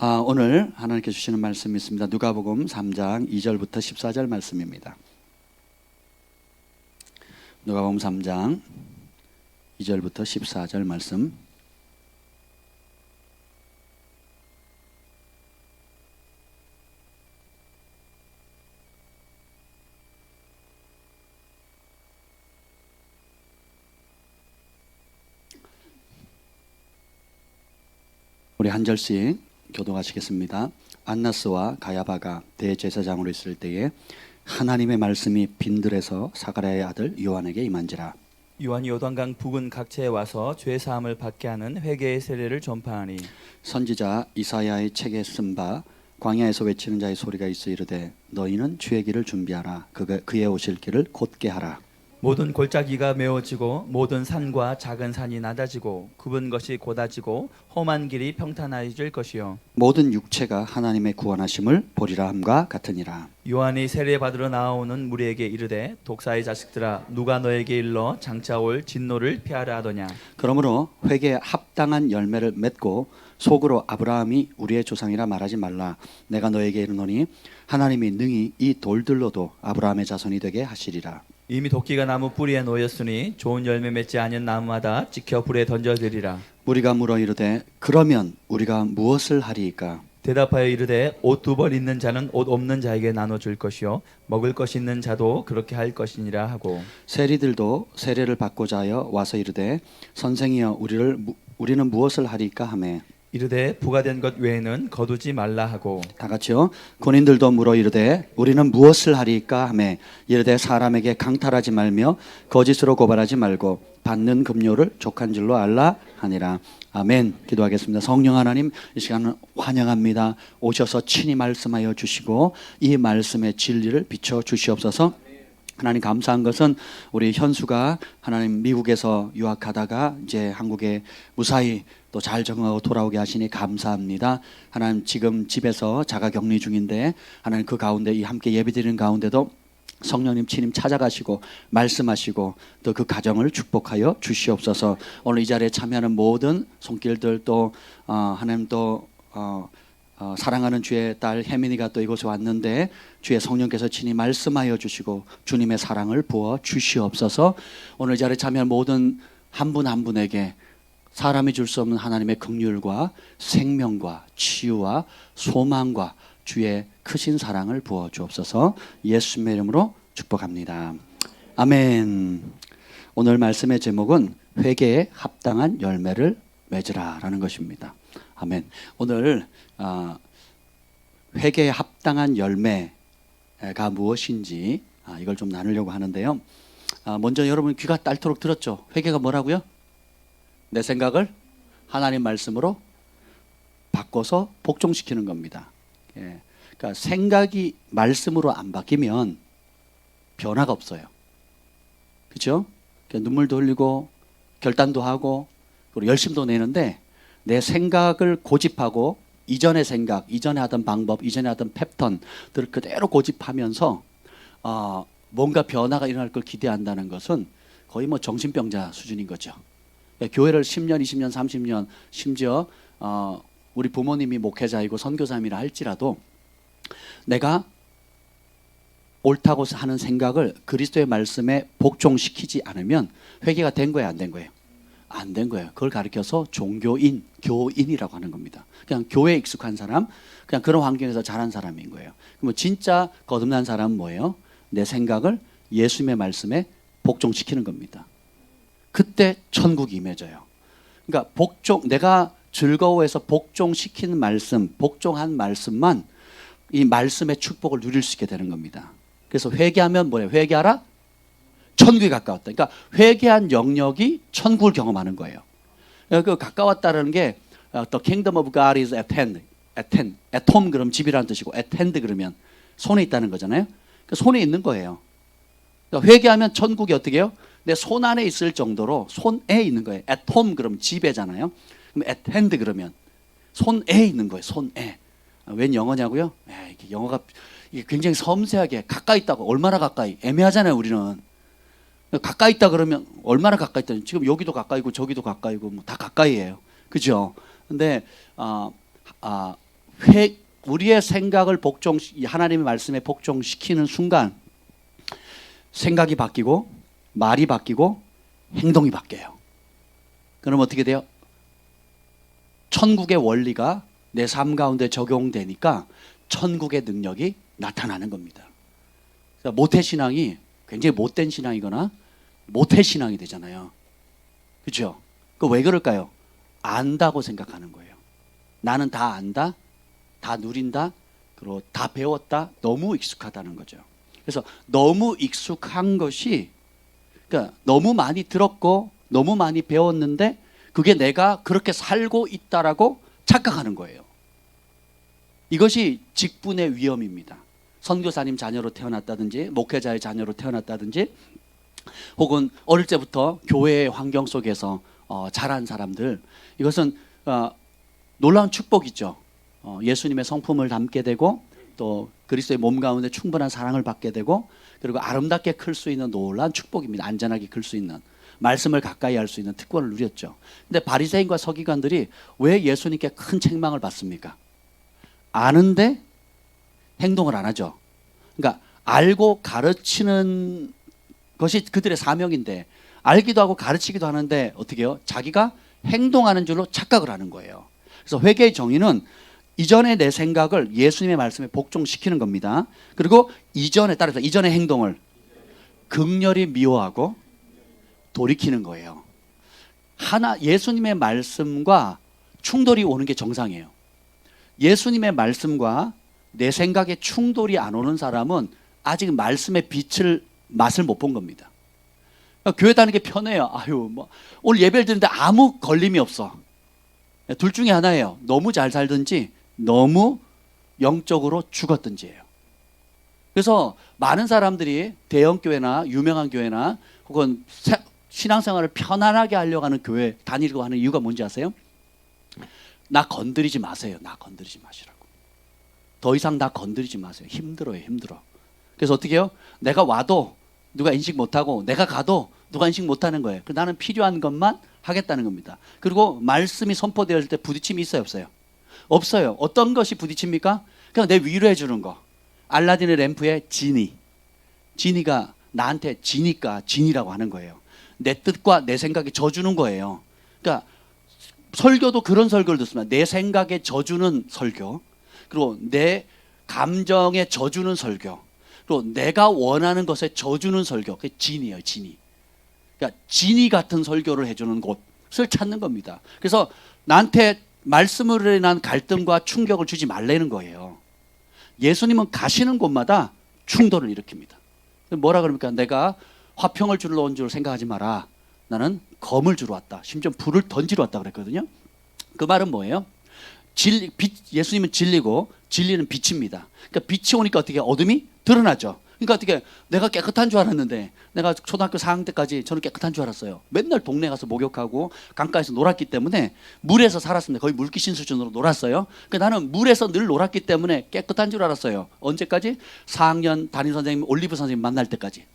오늘 하나님께 주시는 말씀이 있습니다. 누가복음 3장 2절부터 14절 말씀입니다. 누가복음 3장 2절부터 14절 말씀. 우리 한 절씩 교독하시겠습니다. 안나스와 가야바가 대제사장으로 있을 때에 하나님의 말씀이 빈들에서 사가랴의 아들 요한에게 임한지라. 요한이 요단강 부근 각처에 와서 죄 사함을 받게 하는 회개의 세례를 전파하니 선지자 이사야의 책에 쓴 바 광야에서 외치는 자의 소리가 있어 이르되 너희는 주의 길을 준비하라. 그의 오실 길을 곧게 하라. 모든 골짜기가 메워지고 모든 산과 작은 산이 낮아지고 굽은 것이 곧아지고 험한 길이 평탄해질 것이요 모든 육체가 하나님의 구원하심을 보리라 함과 같으니라. 요한이 세례 받으러 나오는 무리에게 이르되 독사의 자식들아 누가 너에게 일러 장차 올 진노를 피하라 하더냐. 그러므로 회개에 합당한 열매를 맺고 속으로 아브라함이 우리의 조상이라 말하지 말라. 내가 너에게 이르노니 하나님이 능히 이 돌들로도 아브라함의 자손이 되게 하시리라. 이미 도끼가 나무 뿌리에 놓였으니 좋은 열매 맺지 아니한 나무마다 찍혀 불에 던져드리라. 무리가 물어 이르되 그러면 우리가 무엇을 하리이까? 대답하여 이르되 옷 두 벌 있는 자는 옷 없는 자에게 나눠줄 것이요 먹을 것 있는 자도 그렇게 할 것이니라 하고 세리들도 세례를 받고자 하여 와서 이르되 선생이여 우리는 무엇을 하리이까 하매 이르되 부과된 것 외에는 거두지 말라 하고 다 같이요. 군인들도 물어 이르되 우리는 무엇을 하리이까 하매 이르되 사람에게 강탈하지 말며 거짓으로 고발하지 말고 받는 급료를 족한 줄로 알라 하니라. 아멘. 기도하겠습니다. 성령 하나님, 이 시간은 환영합니다. 오셔서 친히 말씀하여 주시고 이 말씀의 진리를 비춰 주시옵소서. 하나님, 감사한 것은 우리 현수가 하나님 미국에서 유학하다가 이제 한국에 무사히 또 잘 적응하고 돌아오게 하시니 감사합니다. 하나님, 지금 집에서 자가격리 중인데 하나님 그 가운데 이 함께 예배드리는 가운데도 성령님 친히 찾아가시고 말씀하시고 또 그 가정을 축복하여 주시옵소서. 오늘 이 자리에 참여하는 모든 손길들 또 하나님 또 사랑하는 주의 딸 혜민이가 또 이곳에 왔는데 주의 성령께서 친히 말씀하여 주시고 주님의 사랑을 부어 주시옵소서. 오늘 이 자리에 참여한 모든 한 분 한 분에게 사람이 줄 수 없는 하나님의 긍휼과 생명과 치유와 소망과 주의 크신 사랑을 부어 주옵소서. 예수님의 이름으로 축복합니다. 아멘. 오늘 말씀의 제목은 회개에 합당한 열매를 맺으라 라는 것입니다. 아멘. 오늘 회개에 합당한 열매가 무엇인지 이걸 좀 나누려고 하는데요. 먼저 여러분 귀가 닳도록 들었죠? 회개가 뭐라고요? 내 생각을 하나님 말씀으로 바꿔서 복종시키는 겁니다. 그러니까 생각이 말씀으로 안 바뀌면 변화가 없어요. 그렇죠? 그러니까 눈물도 흘리고 결단도 하고 그리고 열심도 내는데 내 생각을 고집하고 이전의 생각, 이전에 하던 방법, 이전에 하던 패턴들을 그대로 고집하면서 뭔가 변화가 일어날 걸 기대한다는 것은 거의 뭐 정신병자 수준인 거죠. 교회를 10년, 20년, 30년 심지어 우리 부모님이 목회자이고 선교사님이라 할지라도 내가 옳다고 하는 생각을 그리스도의 말씀에 복종시키지 않으면 회개가 된 거예요, 안 된 거예요? 안 된 거예요. 그걸 가리켜서 종교인, 교인이라고 하는 겁니다. 그냥 교회에 익숙한 사람, 그냥 그런 환경에서 자란 사람인 거예요. 그럼 진짜 거듭난 사람은 뭐예요? 내 생각을 예수님의 말씀에 복종시키는 겁니다. 그때 천국이 임해져요. 그러니까 내가 즐거워해서 복종시키는 말씀, 복종한 말씀만 이 말씀의 축복을 누릴 수 있게 되는 겁니다. 그래서 회개하면 뭐예요? 회개하라? 천국에 가까웠다. 그러니까 회개한 영역이 천국을 경험하는 거예요. 그 가까웠다는 게 The kingdom of God is at hand. At home 그러면 집이라는 뜻이고 at hand 그러면 손에 있다는 거잖아요. 그러니까 손에 있는 거예요. 그러니까 회개하면 천국이 어떻게 해요? 내 손 안에 있을 정도로 손에 있는 거예요. At home 그러면 집에잖아요. 그럼 at hand 그러면 손에 있는 거예요. 손에. 웬 영어냐고요? 이게 영어가 이게 굉장히 섬세하게 가까이 있다고. 얼마나 가까이? 애매하잖아요, 우리는. 가까이 있다 그러면 얼마나 가까이 있다. 지금 여기도 가까이고 저기도 가까이고 뭐 다 가까이예요. 그죠? 근데 우리의 생각을 하나님의 말씀에 복종시키는 순간 생각이 바뀌고 말이 바뀌고 행동이 바뀌어요. 그럼 어떻게 돼요? 천국의 원리가 내 삶 가운데 적용되니까 천국의 능력이 나타나는 겁니다. 모태신앙이 굉장히 못된 신앙이거나 모태신앙이 되잖아요. 그렇죠? 그 왜 그럴까요? 안다고 생각하는 거예요. 나는 다 안다, 다 누린다, 그리고 다 배웠다, 너무 익숙하다는 거죠. 그래서 너무 익숙한 것이, 그러니까 너무 많이 들었고 너무 많이 배웠는데 그게 내가 그렇게 살고 있다라고 착각하는 거예요. 이것이 직분의 위험입니다. 선교사님 자녀로 태어났다든지 목회자의 자녀로 태어났다든지 혹은 어릴 때부터 교회의 환경 속에서 자란 사람들, 이것은 놀라운 축복이죠. 예수님의 성품을 담게 되고 또 그리스도의 몸 가운데 충분한 사랑을 받게 되고 그리고 아름답게 클 수 있는 놀라운 축복입니다. 안전하게 클 수 있는, 말씀을 가까이 할 수 있는 특권을 누렸죠. 근데 바리새인과 서기관들이 왜 예수님께 큰 책망을 받습니까? 아는데 행동을 안 하죠. 그러니까 알고 가르치는 것이 그들의 사명인데 알기도 하고 가르치기도 하는데 어떻게 해요? 자기가 행동하는 줄로 착각을 하는 거예요. 그래서 회개의 정의는 이전의 내 생각을 예수님의 말씀에 복종시키는 겁니다. 그리고 따라서 이전의 행동을 극렬히 미워하고 돌이키는 거예요. 예수님의 말씀과 충돌이 오는 게 정상이에요. 예수님의 말씀과 내 생각에 충돌이 안 오는 사람은 아직 말씀의 맛을 못 본 겁니다. 교회 다니는 게 편해요. 오늘 예배를 드는데 아무 걸림이 없어. 둘 중에 하나예요. 너무 잘 살든지 너무 영적으로 죽었든지예요. 그래서 많은 사람들이 대형교회나 유명한 교회나 혹은 신앙생활을 편안하게 하려고 하는 교회 다니려고 하는 이유가 뭔지 아세요? 나 건드리지 마세요. 나 건드리지 마시라고. 더 이상 나 건드리지 마세요. 힘들어요. 그래서 어떻게 해요? 내가 와도 누가 인식 못하고 내가 가도 누가 인식 못하는 거예요. 나는 필요한 것만 하겠다는 겁니다. 그리고 말씀이 선포될 때 부딪힘이 있어요? 없어요? 없어요. 어떤 것이 부딪힙니까? 그냥 내 위로해 주는 거. 알라딘의 램프의 지니가 나한테 지니까 진이라고 하는 거예요. 내 뜻과 내 생각에 져주는 거예요. 그러니까 설교도 그런 설교를 듣습니다. 내 생각에 져주는 설교, 그리고 내 감정에 져주는 설교, 그리고 내가 원하는 것에 져주는 설교. 그게 진이에요. 진이. 그러니까 진이 같은 설교를 해주는 곳을 찾는 겁니다. 그래서 나한테 말씀으로 인한 갈등과 충격을 주지 말라는 거예요. 예수님은 가시는 곳마다 충돌을 일으킵니다. 뭐라 그럽니까? 내가 화평을 주러 온 줄 생각하지 마라. 나는 검을 주러 왔다. 심지어 불을 던지러 왔다 그랬거든요. 그 말은 뭐예요? 예수님은 진리고 진리는 빛입니다. 그러니까 빛이 오니까 어떻게 어둠이 드러나죠. 그러니까 어떻게 내가 깨끗한 줄 알았는데, 내가 초등학교 4학년 때까지 저는 깨끗한 줄 알았어요. 맨날 동네 가서 목욕하고 강가에서 놀았기 때문에 물에서 살았습니다. 거의 물귀신 수준으로 놀았어요. 그러니까 나는 물에서 늘 놀았기 때문에 깨끗한 줄 알았어요. 언제까지? 4학년 담임 선생님 올리브 선생님 만날 때까지.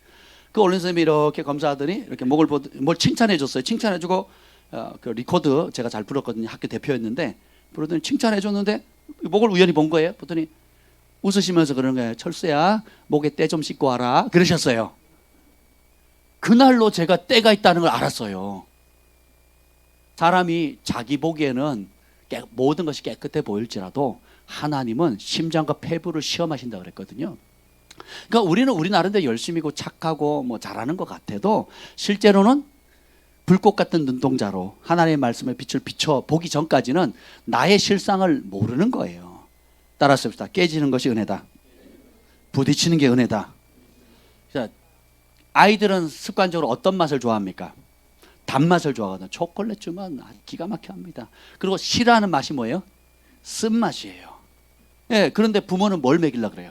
그 올리브 선생님이 이렇게 검사하더니 이렇게 뭘 칭찬해 줬어요. 칭찬해 주고 그 리코드 제가 잘 불렀거든요. 학교 대표였는데 부르더니 칭찬해 줬는데 목을 우연히 본 거예요. 보더니 웃으시면서 그러는 거예요. 철수야, 목에 때 좀 씻고 와라. 그러셨어요. 그날로 제가 때가 있다는 걸 알았어요. 사람이 자기 보기에는 모든 것이 깨끗해 보일지라도 하나님은 심장과 폐부를 시험하신다 그랬거든요. 그러니까 우리는 우리 나름대로 열심히고 착하고 잘하는 것 같아도 실제로는 불꽃 같은 눈동자로 하나님의 말씀의 빛을 비춰보기 전까지는 나의 실상을 모르는 거예요. 따라서 봅시다. 깨지는 것이 은혜다. 부딪히는 게 은혜다. 자, 아이들은 습관적으로 어떤 맛을 좋아합니까? 단맛을 좋아하거든요. 초콜릿 주면 기가 막혀 합니다. 그리고 싫어하는 맛이 뭐예요? 쓴맛이에요. 예, 그런데 부모는 뭘 먹이려고 그래요?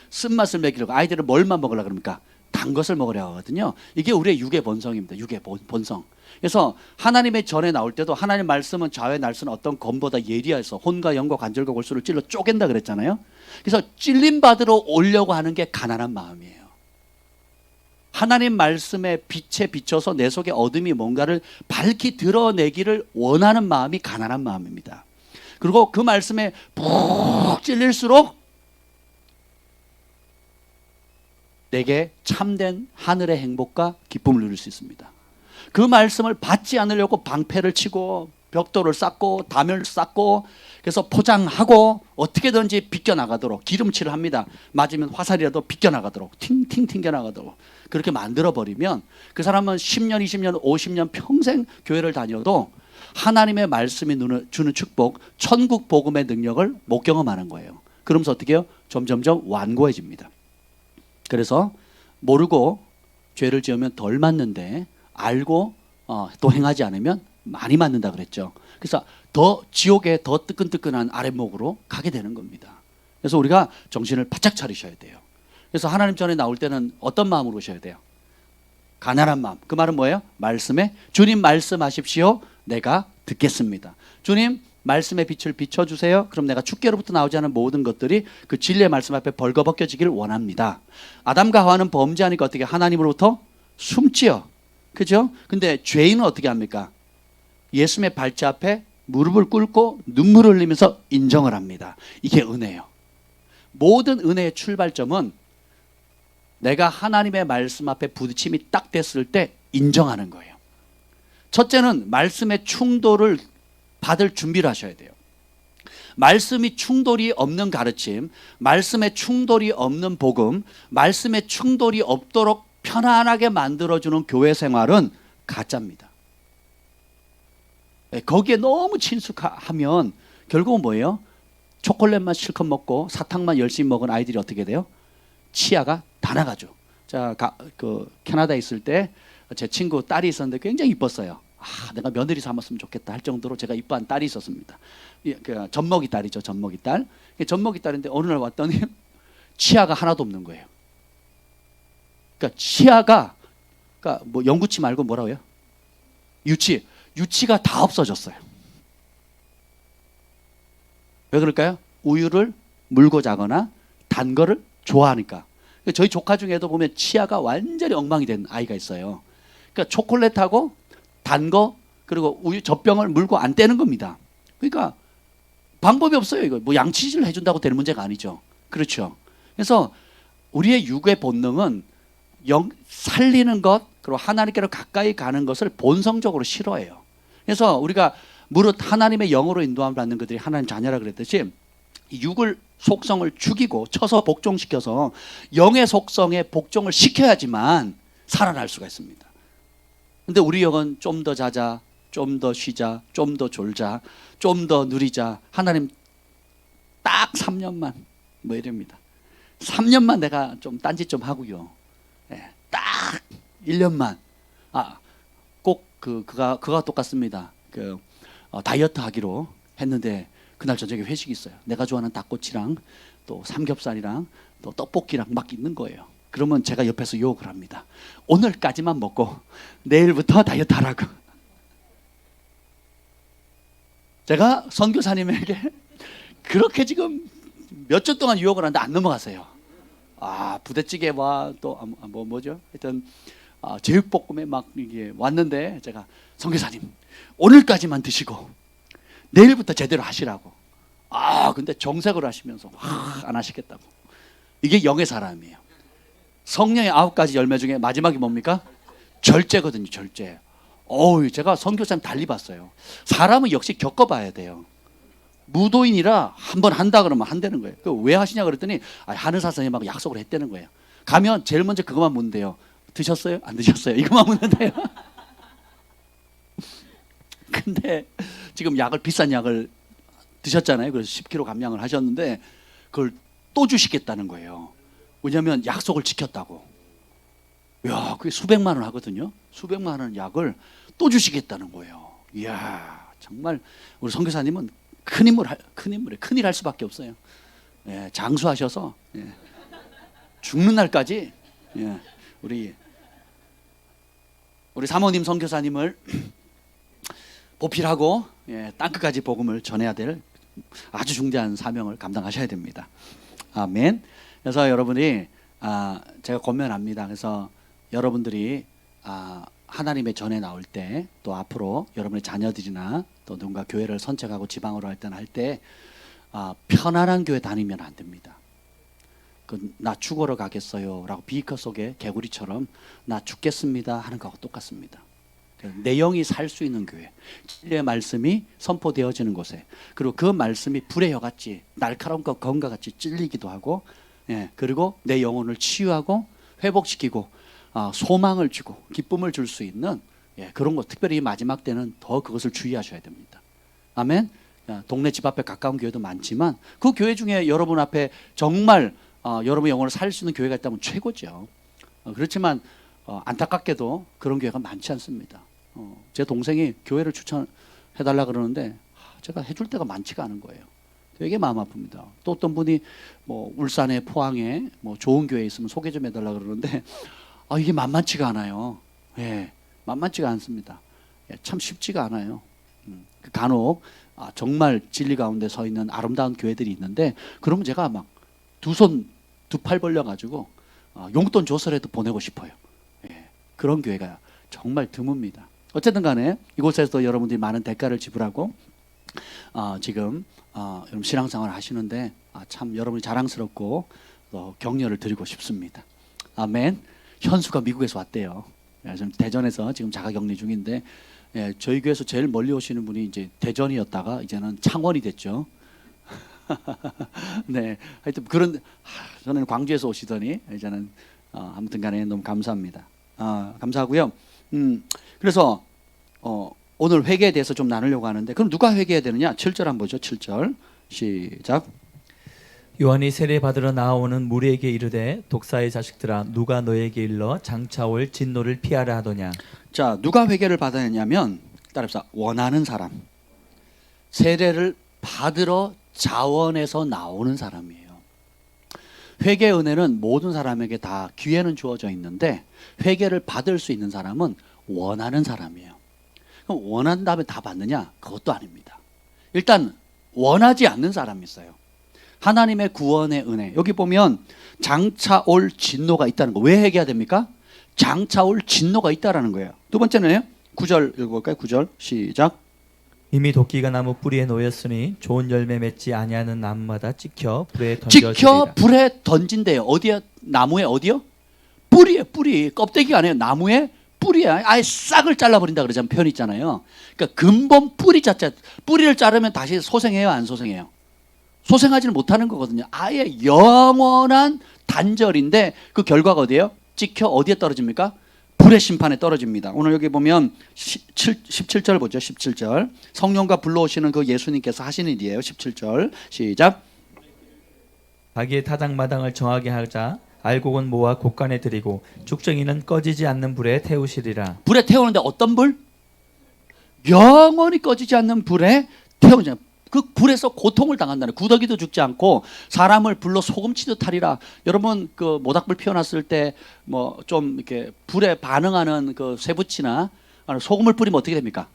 쓴맛을 먹이려고. 아이들은 뭘만 먹으려고 그럽니까? 단 것을 먹으려고 하거든요. 이게 우리의 육의 본성입니다. 육의 본성. 그래서 하나님의 전에 나올 때도 하나님 말씀은 좌의 날선 어떤 검보다 예리해서 혼과 영과 관절과 골수를 찔러 쪼갠다 그랬잖아요. 그래서 찔림 받으러 오려고 하는 게 가난한 마음이에요. 하나님 말씀의 빛에 비춰서 내 속에 어둠이 뭔가를 밝히 드러내기를 원하는 마음이 가난한 마음입니다. 그리고 그 말씀에 푹 찔릴수록 내게 참된 하늘의 행복과 기쁨을 누릴 수 있습니다. 그 말씀을 받지 않으려고 방패를 치고 벽돌을 쌓고 담을 쌓고 그래서 포장하고 어떻게든지 비껴나가도록 기름칠을 합니다. 맞으면 화살이라도 비껴나가도록 팅팅 튕겨나가도록 그렇게 만들어버리면 그 사람은 10년, 20년, 50년 평생 교회를 다녀도 하나님의 말씀이 주는 축복, 천국 복음의 능력을 못 경험하는 거예요. 그러면서 어떻게 해요? 점점점 완고해집니다. 그래서 모르고 죄를 지으면 덜 맞는데 알고 또 행하지 않으면 많이 맞는다 그랬죠. 그래서 더 지옥에 더 뜨끈뜨끈한 아랫목으로 가게 되는 겁니다. 그래서 우리가 정신을 바짝 차리셔야 돼요. 그래서 하나님 전에 나올 때는 어떤 마음으로 오셔야 돼요? 가난한 마음. 그 말은 뭐예요? 말씀에 주님 말씀하십시오. 내가 듣겠습니다. 주님 말씀의 빛을 비춰주세요. 그럼 내가 주께로부터 나오지 않은 모든 것들이 그 진리의 말씀 앞에 벌거벗겨지기를 원합니다. 아담과 하와는 범죄하니까 어떻게 하나님으로부터 숨지요. 그죠? 근데 죄인은 어떻게 합니까? 예수님의 발자 앞에 무릎을 꿇고 눈물을 흘리면서 인정을 합니다. 이게 은혜예요. 모든 은혜의 출발점은 내가 하나님의 말씀 앞에 부딪힘이 딱 됐을 때 인정하는 거예요. 첫째는 말씀의 충돌을 받을 준비를 하셔야 돼요. 말씀이 충돌이 없는 가르침, 말씀의 충돌이 없는 복음, 말씀의 충돌이 없도록 편안하게 만들어주는 교회 생활은 가짜입니다. 거기에 너무 친숙하면 결국은 뭐예요? 초콜릿만 실컷 먹고 사탕만 열심히 먹은 아이들이 어떻게 돼요? 치아가 다 나가죠. 자, 캐나다에 있을 때 제 친구 딸이 있었는데 굉장히 이뻤어요. 내가 며느리 삼았으면 좋겠다 할 정도로 제가 이뻐한 딸이 있었습니다. 젖먹이 딸이죠. 젖먹이 딸. 젖먹이 딸인데 어느 날 왔더니 치아가 하나도 없는 거예요. 그러니까 치아가 뭐 영구치 말고 뭐라고요? 유치가 다 없어졌어요. 왜 그럴까요? 우유를 물고 자거나 단 거를 좋아하니까. 저희 조카 중에도 보면 치아가 완전히 엉망이 된 아이가 있어요. 그러니까 초콜릿하고 단 거 그리고 우유 젖병을 물고 안 떼는 겁니다. 그러니까 방법이 없어요. 이거 뭐 양치질을 해준다고 되는 문제가 아니죠. 그렇죠. 그래서 우리의 육의 본능은 살리는 것 그리고 하나님께로 가까이 가는 것을 본성적으로 싫어해요. 그래서 우리가 무릇 하나님의 영으로 인도함을 받는 것들이 하나님 자녀라 그랬듯이 육을 속성을 죽이고 쳐서 복종시켜서 영의 속성에 복종을 시켜야지만 살아날 수가 있습니다. 근데 우리 영은 좀 더 자자, 좀 더 쉬자, 좀 더 졸자, 좀 더 누리자. 하나님 딱 3년만 뭐 이럽니다. 3년만 내가 좀 딴짓 좀 하고요. 딱 1년만. 꼭 그가 똑같습니다. 다이어트 하기로 했는데 그날 저녁에 회식이 있어요. 내가 좋아하는 닭꼬치랑 또 삼겹살이랑 또 떡볶이랑 막 있는 거예요. 그러면 제가 옆에서 유혹을 합니다. 오늘까지만 먹고 내일부터 다이어트 하라고. 제가 선교사님에게 그렇게 지금 몇 주 동안 유혹을 하는데 안 넘어가세요. 부대찌개와 또 뭐죠? 하여튼 제육볶음에 막 이게 왔는데 제가 선교사님 오늘까지만 드시고 내일부터 제대로 하시라고. 근데 정색을 하시면서 안 하시겠다고. 이게 영의 사람이에요. 성령의 9가지 열매 중에 마지막이 뭡니까? 절제거든요. 절제. 제가 선교사님 달리 봤어요. 사람은 역시 겪어봐야 돼요. 무도인이라 한번 한다 그러면 한다는 거예요. 왜 하시냐 그랬더니 한의사 선생님하고 약속을 했다는 거예요. 가면 제일 먼저 그것만 묻는데요. 드셨어요? 안 드셨어요? 이것만 묻는데요. 근데 지금 비싼 약을 드셨잖아요. 그래서 10kg 감량을 하셨는데 그걸 또 주시겠다는 거예요. 왜냐하면 약속을 지켰다고. 그게 수백만 원 하거든요. 수백만 원 약을 또 주시겠다는 거예요. 이야, 정말 우리 선교사님은 큰일 할 수밖에 없어요. 장수하셔서 죽는 날까지 우리 사모님 선교사님을 보필하고 땅끝까지 복음을 전해야 될 아주 중대한 사명을 감당하셔야 됩니다. 아멘. 그래서 여러분이 제가 권면합니다. 그래서 여러분들이 하나님의 전에 나올 때 또 앞으로 여러분의 자녀들이나 또 누군가 교회를 선택하고 지방으로 할 때는 편안한 교회 다니면 안 됩니다. 나 죽으러 가겠어요 라고 비커 속에 개구리처럼 나 죽겠습니다 하는 거하고 똑같습니다. 내 영이 살 수 있는 교회, 진리의 말씀이 선포되어지는 곳에, 그리고 그 말씀이 불의 혀같이 날카로운 검과 같이 찔리기도 하고, 그리고 내 영혼을 치유하고 회복시키고 소망을 주고 기쁨을 줄 수 있는 그런 것, 특별히 마지막 때는 더 그것을 주의하셔야 됩니다. 아멘. 동네 집 앞에 가까운 교회도 많지만 그 교회 중에 여러분 앞에 정말 여러분 영혼을 살릴 수 있는 교회가 있다면 최고죠. 그렇지만 안타깝게도 그런 교회가 많지 않습니다. 제 동생이 교회를 추천해달라 그러는데 제가 해줄 때가 많지가 않은 거예요. 되게 마음 아픕니다. 또 어떤 분이 뭐 울산에, 포항에 뭐 좋은 교회 있으면 소개 좀 해달라 그러는데 이게 만만치가 않아요. 만만치가 않습니다. 참 쉽지가 않아요. 간혹 정말 진리 가운데 서 있는 아름다운 교회들이 있는데, 그러면 제가 막 두 팔 벌려가지고 용돈 줘서라도 보내고 싶어요. 그런 교회가 정말 드뭅니다. 어쨌든 간에 이곳에서 여러분들이 많은 대가를 지불하고 지금 여러분 신앙생활을 하시는데 참 여러분이 자랑스럽고 또 격려를 드리고 싶습니다. 아멘. 현수가 미국에서 왔대요. 지금 대전에서 지금 자가격리 중인데, 저희 교회에서 제일 멀리 오시는 분이 이제 대전이었다가 이제는 창원이 됐죠. 네, 하여튼 저는 광주에서 오시더니 이제는 아무튼간에 너무 감사합니다. 감사하고요. 그래서 오늘 회개에 대해서 좀 나누려고 하는데, 그럼 누가 회개해야 되느냐? 7절 한번 보죠. 7절 시작. 요한이 세례 받으러 나오는 무리에게 이르되 독사의 자식들아 누가 너에게 일러 장차 올 진노를 피하라 하더냐. 자, 누가 회개를 받아야 하냐면 따라서 원하는 사람, 세례를 받으러 자원에서 나오는 사람이에요. 회개의 은혜는 모든 사람에게 다 기회는 주어져 있는데 회개를 받을 수 있는 사람은 원하는 사람이에요. 그럼 원한다면 다 받느냐? 그것도 아닙니다. 일단 원하지 않는 사람이 있어요. 하나님의 구원의 은혜, 여기 보면 장차 올 진노가 있다는 거. 왜 회개해야 됩니까? 장차 올 진노가 있다라는 거예요. 두 번째는요, 9절 읽어볼까요? 9절 시작. 이미 도끼가 나무 뿌리에 놓였으니 좋은 열매 맺지 아니하는 나무마다 찍혀 불에 던져지리라. 찍혀 불에 던진대요. 어디야? 나무에 어디요? 뿌리에, 뿌리. 껍데기가 아니에요. 나무에 뿌리야. 아예 싹을 잘라버린다 그러자면 표현 있잖아요. 그러니까 근본 뿌리 자체, 뿌리를 자르면 다시 소생해요, 안 소생해요? 소생하지는 못하는 거거든요. 아예 영원한 단절인데 그 결과가 어디예요? 찍혀 어디에 떨어집니까? 불의 심판에 떨어집니다. 오늘 여기 보면 17절 보죠. 17절. 성령과 불러오시는 그 예수님께서 하시는 일이에요. 17절 시작. 자기의 타당마당을 정하게 하자 알곡은 모아 곡간에 들이고 쭉정이는 꺼지지 않는 불에 태우시리라. 불에 태우는데 어떤 불? 영원히 꺼지지 않는 불에 태우자. 그 불에서 고통을 당한다는, 구더기도 죽지 않고 사람을 불로 소금치듯 하리라. 여러분 그 모닥불 피워놨을 때 뭐 좀 이렇게 불에 반응하는 그 쇠붙이나 소금을 뿌리면 어떻게 됩니까?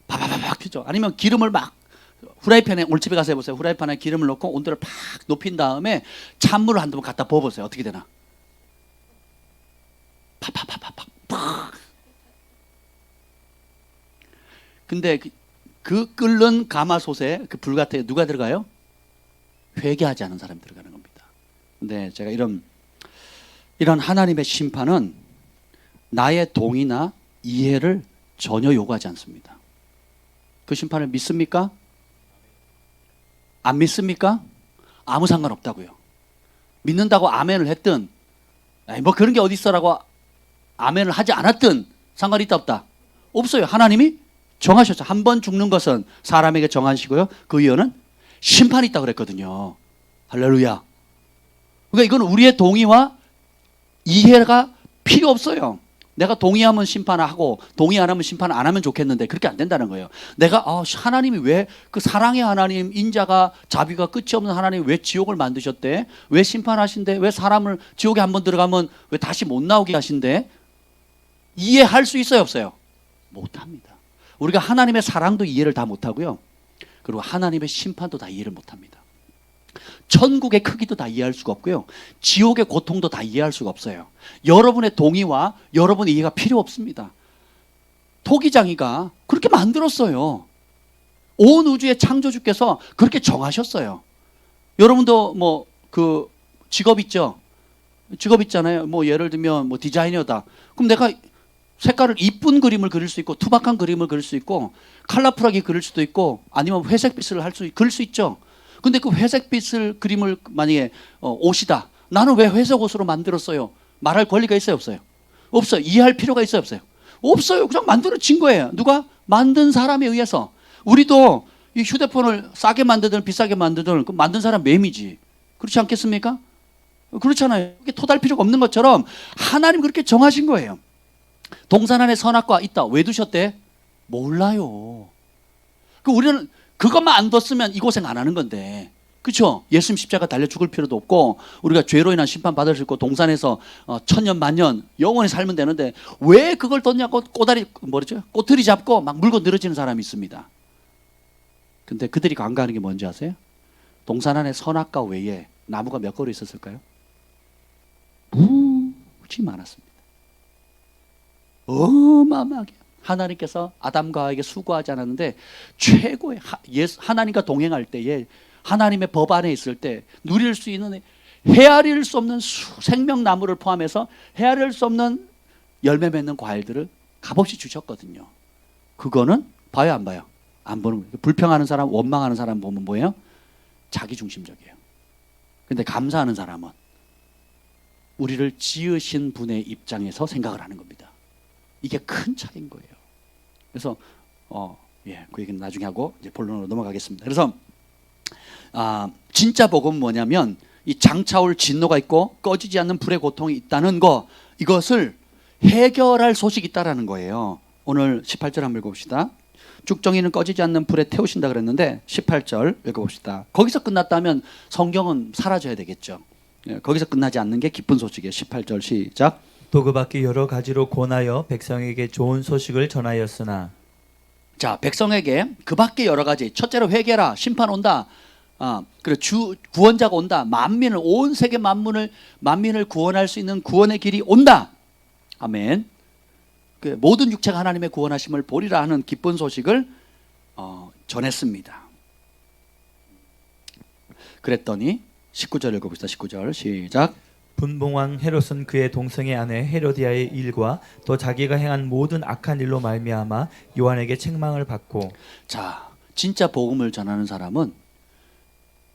바바바박 튀죠. 아니면 기름을 막 후라이팬에, 오늘 집에 가서 해보세요. 후라이팬에 기름을 넣고 온도를 팍 높인 다음에 찬물을 한두 번 갖다 부어보세요. 어떻게 되나? 팍팍팍팍팍 팍. 근데 그 끓는 가마솥에 그 불같은 누가 들어가요? 회개하지 않은 사람이 들어가는 겁니다. 근데 제가 이런 하나님의 심판은 나의 동의나 이해를 전혀 요구하지 않습니다. 그 심판을 믿습니까? 안 믿습니까? 아무 상관없다고요. 믿는다고 아멘을 했든 뭐 그런 게 어디 있어라고 아멘을 하지 않았든 상관이 있다 없다? 없어요. 하나님이 정하셨죠. 한 번 죽는 것은 사람에게 정하시고요. 그 이유는 심판이 있다고 그랬거든요. 할렐루야. 그러니까 이건 우리의 동의와 이해가 필요 없어요. 내가 동의하면 심판하고 동의 안 하면 심판 안 하면 좋겠는데 그렇게 안 된다는 거예요. 내가 하나님이 왜 그 사랑의 하나님, 인자가 자비가 끝이 없는 하나님이 왜 지옥을 만드셨대? 왜 심판하신대? 왜 사람을 지옥에 한번 들어가면 왜 다시 못 나오게 하신대? 이해할 수 있어요, 없어요? 못합니다. 우리가 하나님의 사랑도 이해를 다 못하고요. 그리고 하나님의 심판도 다 이해를 못합니다. 천국의 크기도 다 이해할 수가 없고요. 지옥의 고통도 다 이해할 수가 없어요. 여러분의 동의와 여러분의 이해가 필요 없습니다. 토기장이가 그렇게 만들었어요. 온 우주의 창조주께서 그렇게 정하셨어요. 여러분도 뭐 그 직업 있죠? 직업 있잖아요. 뭐 예를 들면 뭐 디자이너다. 그럼 내가 색깔을 이쁜 그림을 그릴 수 있고 투박한 그림을 그릴 수 있고 컬러풀하게 그릴 수도 있고 아니면 회색빛을 그릴 수 있죠. 근데 그 회색빛을 그림을 만약에 옷이다. 나는 왜 회색 옷으로 만들었어요? 말할 권리가 있어요, 없어요? 없어요. 이해할 필요가 있어요, 없어요? 없어요. 그냥 만들어진 거예요. 누가? 만든 사람에 의해서. 우리도 이 휴대폰을 싸게 만들든 비싸게 만들든 그 만든 사람 매미지. 그렇지 않겠습니까? 그렇잖아요. 그게 토달 필요가 없는 것처럼 하나님 그렇게 정하신 거예요. 동산 안에 선악과 있다. 왜 두셨대? 몰라요. 그 우리는 그것만 안 뒀으면 이 고생 안 하는 건데. 그렇죠? 예수님 십자가 달려 죽을 필요도 없고 우리가 죄로 인한 심판 받을 수 있고 동산에서 천년 만년 영원히 살면 되는데 왜 그걸 뒀냐고 꼬투리 잡고 막 물고 늘어지는 사람이 있습니다. 근데 그들이 간과하는 게 뭔지 아세요? 동산 안에 선악과 외에 나무가 몇 그루 있었을까요? 무지 많았습니다. 어마어마하게 하나님께서 아담과 하와에게 수고하지 않았는데 최고의 하나님과 동행할 때에 하나님의 법 안에 있을 때 누릴 수 있는 헤아릴 수 없는 생명나무를 포함해서 헤아릴 수 없는 열매 맺는 과일들을 값없이 주셨거든요. 그거는 봐요, 안 봐요? 안 보는 거예요. 불평하는 사람, 원망하는 사람 보면 뭐예요? 자기중심적이에요. 근데 감사하는 사람은 우리를 지으신 분의 입장에서 생각을 하는 겁니다. 이게 큰 차이인 거예요. 그래서 그 얘기는 나중에 하고 이제 본론으로 넘어가겠습니다. 그래서 진짜 복음은 뭐냐면 이 장차올 진노가 있고 꺼지지 않는 불의 고통이 있다는 거, 이것을 해결할 소식이 있다라는 거예요. 오늘 18절 한번 읽어봅시다. 죽정이는 꺼지지 않는 불에 태우신다 그랬는데 18절 읽어봅시다. 거기서 끝났다면 성경은 사라져야 되겠죠. 거기서 끝나지 않는 게 기쁜 소식이에요. 18절 시작. 또 그 밖에 여러 가지로 권하여 백성에게 좋은 소식을 전하였으나. 자, 백성에게 그 밖에 여러 가지. 첫째로 회개라, 심판 온다. 그래, 구원자가 온다. 온 세계 만민을 구원할 수 있는 구원의 길이 온다. 아멘. 그 모든 육체가 하나님의 구원하심을 보리라 하는 기쁜 소식을 전했습니다. 그랬더니 19절 읽어봅시다. 19절 시작. 분봉왕 헤롯은 그의 동생의 아내 헤로디아의 일과 또 자기가 행한 모든 악한 일로 말미암아 요한에게 책망을 받고. 자, 진짜 복음을 전하는 사람은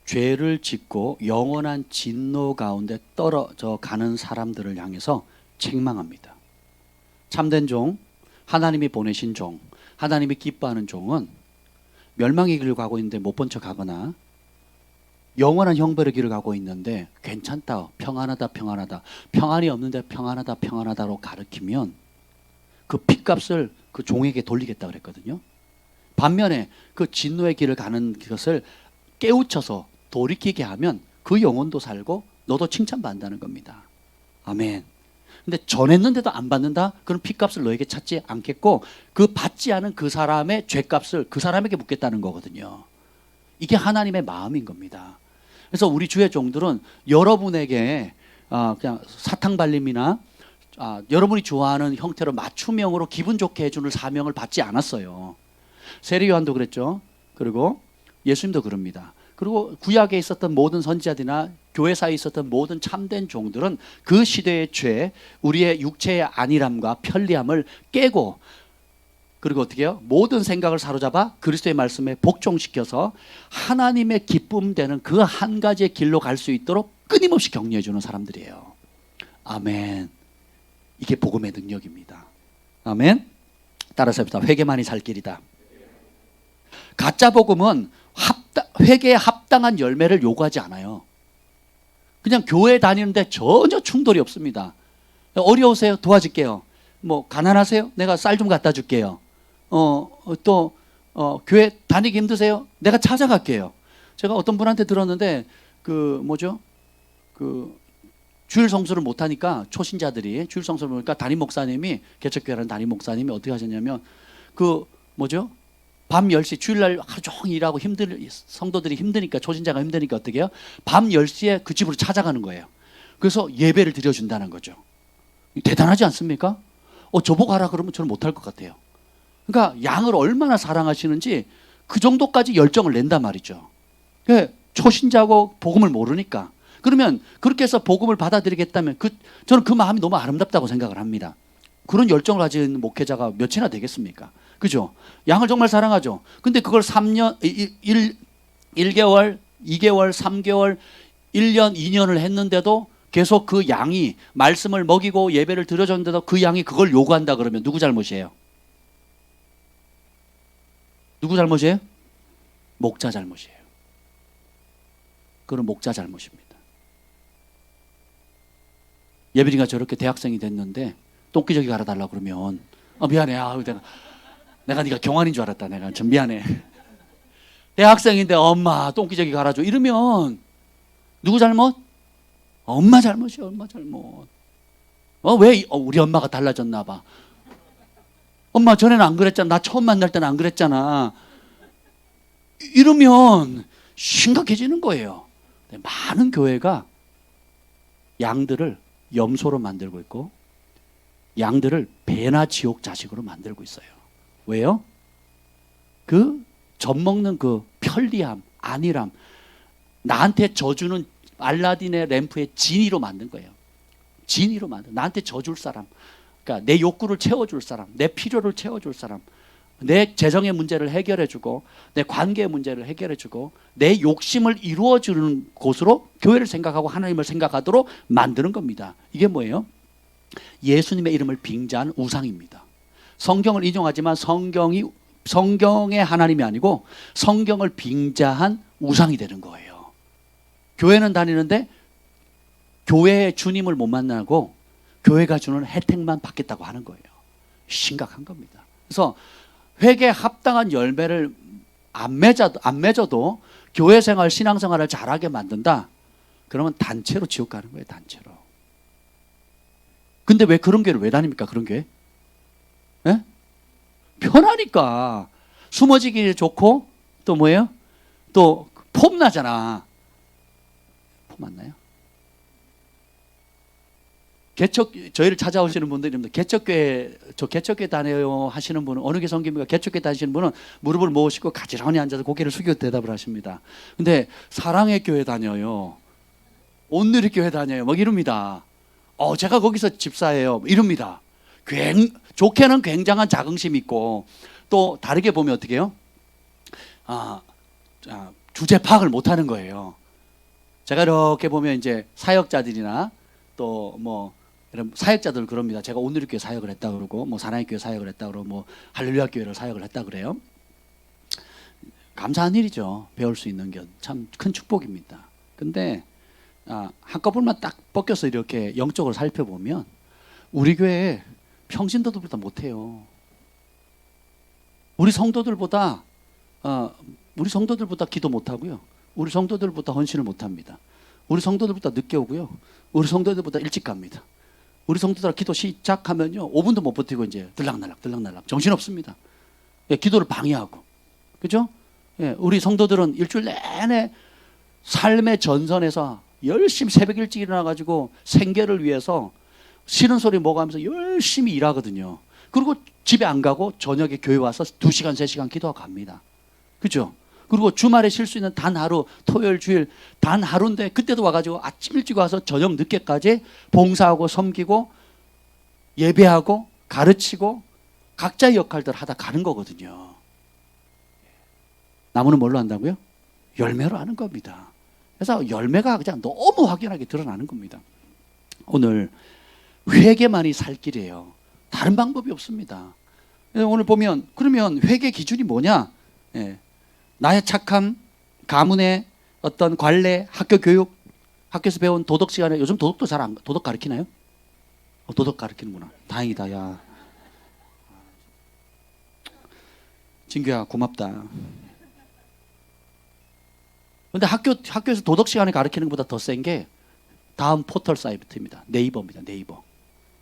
죄를 짓고 영원한 진노 가운데 떨어져 가는 사람들을 향해서 책망합니다. 참된 종, 하나님이 보내신 종, 하나님이 기뻐하는 종은 멸망의 길을 가고 있는데 못 본 척 하거나 영원한 형벌의 길을 가고 있는데 괜찮다, 평안하다, 평안이 없는데 평안하다로 가르치면 그 핏값을 그 종에게 돌리겠다 그랬거든요. 반면에 그 진노의 길을 가는 것을 깨우쳐서 돌이키게 하면 그 영혼도 살고 너도 칭찬받는다는 겁니다. 아멘. 근데 전했는데도 안 받는다? 그럼 핏값을 너에게 찾지 않겠고 그 받지 않은 그 사람의 죄값을 그 사람에게 묻겠다는 거거든요. 이게 하나님의 마음인 겁니다. 그래서 우리 주의 종들은 여러분에게 그냥 사탕발림이나 여러분이 좋아하는 형태로 맞춤형으로 기분 좋게 해주는 사명을 받지 않았어요. 세례 요한도 그랬죠. 그리고 예수님도 그럽니다. 그리고 구약에 있었던 모든 선지자들이나 교회사에 있었던 모든 참된 종들은 그 시대의 죄, 우리의 육체의 안일함과 편리함을 깨고 그리고 어떻게 해요? 모든 생각을 사로잡아 그리스도의 말씀에 복종시켜서 하나님의 기쁨 되는 그 한 가지의 길로 갈 수 있도록 끊임없이 격려해 주는 사람들이에요. 아멘. 이게 복음의 능력입니다. 아멘. 따라서 해봅시다. 회개만이 살 길이다. 가짜 복음은 회개에 합당한 열매를 요구하지 않아요. 그냥 교회 다니는데 전혀 충돌이 없습니다. 어려우세요? 도와줄게요. 뭐 가난하세요? 내가 쌀 좀 갖다 줄게요. 교회 다니기 힘드세요? 내가 찾아갈게요. 제가 어떤 분한테 들었는데 주일 성수를 못 하니까 초신자들이 주일 성수를 보니까 담임 목사님이 개척교회라는 담임 목사님이 어떻게 하셨냐면 밤 10시 주일날 하루 종일 일하고 성도들이 힘드니까 초신자가 힘드니까 어떻게 해요? 밤 10시에 그 집으로 찾아가는 거예요. 그래서 예배를 드려준다는 거죠. 대단하지 않습니까? 저보고 하라 그러면 저는 못할 것 같아요. 그러니까 양을 얼마나 사랑하시는지 그 정도까지 열정을 낸단 말이죠. 초신자고 복음을 모르니까. 그러면 그렇게 해서 복음을 받아들이겠다면 저는 그 마음이 너무 아름답다고 생각을 합니다. 그런 열정을 가진 목회자가 몇이나 되겠습니까? 그죠? 양을 정말 사랑하죠. 근데 그걸 3년, 1개월, 2개월, 3개월, 1년, 2년을 했는데도 계속 그 양이 말씀을 먹이고 예배를 드려줬는데도 그 양이 그걸 요구한다 그러면 누구 잘못이에요? 누구 잘못이에요? 목자 잘못이에요. 그건 목자 잘못입니다. 예빈이가 저렇게 대학생이 됐는데 똥기저귀 갈아달라고 그러면 미안해. 내가 네가 경환인 줄 알았다. 내가 좀 미안해. 대학생인데 엄마 똥기저귀 갈아줘. 이러면 누구 잘못? 엄마 잘못이야. 엄마 잘못. 왜 우리 엄마가 달라졌나 봐. 엄마 전에는 안 그랬잖아. 나 처음 만날 때는 안 그랬잖아. 이러면 심각해지는 거예요. 많은 교회가 양들을 염소로 만들고 있고 양들을 배나 지옥 자식으로 만들고 있어요. 왜요? 그 젖먹는 그 편리함, 안일함, 나한테 져주는 알라딘의 램프의 지니로 만든 거예요. 지니로 만든, 나한테 져줄 사람, 그러니까 내 욕구를 채워줄 사람, 내 필요를 채워줄 사람, 내 재정의 문제를 해결해주고 내 관계의 문제를 해결해주고 내 욕심을 이루어주는 곳으로 교회를 생각하고 하나님을 생각하도록 만드는 겁니다. 이게 뭐예요? 예수님의 이름을 빙자한 우상입니다. 성경을 인용하지만 성경의 하나님이 아니고 성경을 빙자한 우상이 되는 거예요. 교회는 다니는데 교회의 주님을 못 만나고 교회가 주는 혜택만 받겠다고 하는 거예요. 심각한 겁니다. 그래서 회개에 합당한 열매를 안 맺어도 교회 생활, 신앙 생활을 잘하게 만든다. 그러면 단체로 지옥 가는 거예요. 단체로. 근데 왜 그런 교회를 왜 다닙니까? 그런 교회? 예? 편하니까. 숨어지기 좋고 또 뭐예요? 또 폼나잖아. 폼 맞나요? 저희를 찾아오시는 분들입니다. 저 개척교회 다녀요 하시는 분은, 어느 게 성깁니까? 개척교회 다니시는 분은 무릎을 모으시고 가지런히 앉아서 고개를 숙여 대답을 하십니다. 근데 사랑의 교회 다녀요. 온누리 교회 다녀요. 막 이럽니다. 제가 거기서 집사예요. 이럽니다. 좋게는 굉장한 자긍심이 있고, 또 다르게 보면 어떻게 해요? 주제 파악을 못 하는 거예요. 제가 이렇게 보면 이제 사역자들이나 또 뭐 이런 사역자들 그럽니다. 제가 오늘의 교회 사역을 했다 그러고, 뭐 사랑의 교회 사역을 했다 그러고, 뭐 할렐루야 교회를 사역을 했다 그래요. 감사한 일이죠. 배울 수 있는 게 참 큰 축복입니다. 근데 한꺼번만 딱 벗겨서 이렇게 영적으로 살펴보면 우리 교회 평신도들보다 못해요. 우리 성도들보다 기도 못하고요. 우리 성도들보다 헌신을 못합니다. 우리 성도들보다 늦게 오고요. 우리 성도들보다 일찍 갑니다. 우리 성도들 기도 시작하면요 5분도 못 버티고 이제 들락날락 정신없습니다. 기도를 방해하고, 그죠? 우리 성도들은 일주일 내내 삶의 전선에서 열심히 새벽 일찍 일어나가지고 생계를 위해서 싫은 소리 먹으면서 열심히 일하거든요. 그리고 집에 안 가고 저녁에 교회 와서 2시간, 3시간 기도하고 갑니다. 그죠? 그리고 주말에 쉴 수 있는 단 하루, 토요일, 주일 단 하루인데 그때도 와가지고 아침 일찍 와서 저녁 늦게까지 봉사하고 섬기고 예배하고 가르치고 각자의 역할들 하다 가는 거거든요. 나무는 뭘로 한다고요? 열매로 하는 겁니다. 그래서 열매가 그냥 너무 확연하게 드러나는 겁니다. 오늘 회개만이 살 길이에요. 다른 방법이 없습니다. 오늘 보면 그러면 회개 기준이 뭐냐? 나의 착함, 가문의 어떤 관례, 학교 교육, 학교에서 배운 도덕 시간에, 요즘 도덕도 도덕 가르치나요? 도덕 가르치는구나. 다행이다, 야. 진규야, 고맙다. 근데 학교에서 도덕 시간에 가르치는 것보다 더 센 게 다음 포털 사이트입니다. 네이버입니다. 네이버.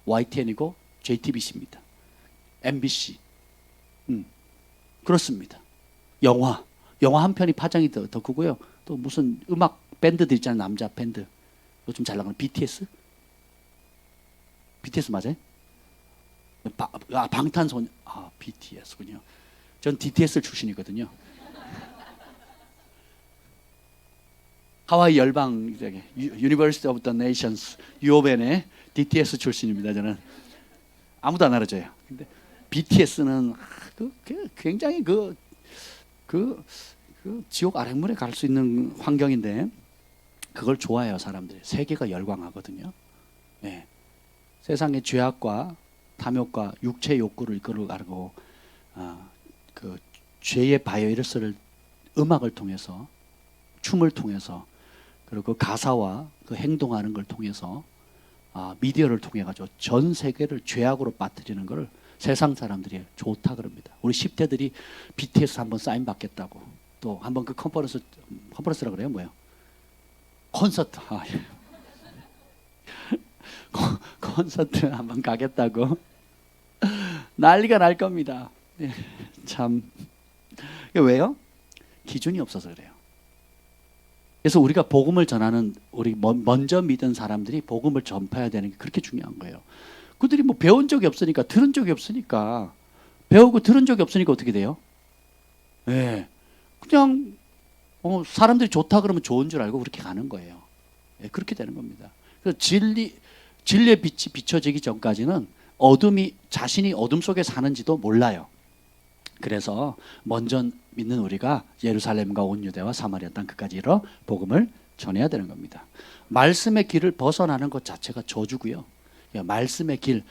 YTN이고 JTBC입니다. MBC. 그렇습니다. 영화 한 편이 파장이 더 크고요. 또 무슨 음악 밴드들 있잖아요. 남자 밴드. 요즘 잘 나가는 BTS? BTS 맞아요? 방탄소년. BTS군요. 전 DTS 출신이거든요. 하와이 열방 University of the Nations 유오벤의 DTS 출신입니다. 저는 아무도 안 알아줘요. 근데 BTS는 굉장히 그 지옥 아랫물에 갈 수 있는 환경인데 그걸 좋아해요 사람들이. 세계가 열광하거든요. 네. 세상의 죄악과 탐욕과 육체 욕구를 이끌어가고 그 죄의 바이러스를 음악을 통해서 춤을 통해서 그리고 그 가사와 그 행동하는 걸 통해서 미디어를 통해 가지고 전 세계를 죄악으로 빠뜨리는 걸 세상 사람들이 좋다 그럽니다. 우리 10대들이 BTS 한번 사인 받겠다고 또 한번 그 컨퍼런스라 그래요 뭐예요? 콘서트 콘서트 한번 가겠다고 난리가 날 겁니다. 참 왜요? 기준이 없어서 그래요. 그래서 우리가 복음을 전하는 우리 먼저 믿은 사람들이 복음을 전파해야 되는 게 그렇게 중요한 거예요. 그들이 뭐 배운 적이 없으니까 들은 적이 없으니까 배우고 들은 적이 없으니까 어떻게 돼요? 네. 그냥 사람들이 좋다 그러면 좋은 줄 알고 그렇게 가는 거예요. 네, 그렇게 되는 겁니다. 그래서 진리의 빛이 비춰지기 전까지는 자신이 어둠 속에 사는지도 몰라요. 그래서 먼저 믿는 우리가 예루살렘과 온 유대와 사마리아 땅 끝까지 이르러 복음을 전해야 되는 겁니다. 말씀의 길을 벗어나는 것 자체가 저주고요. 말씀의 길,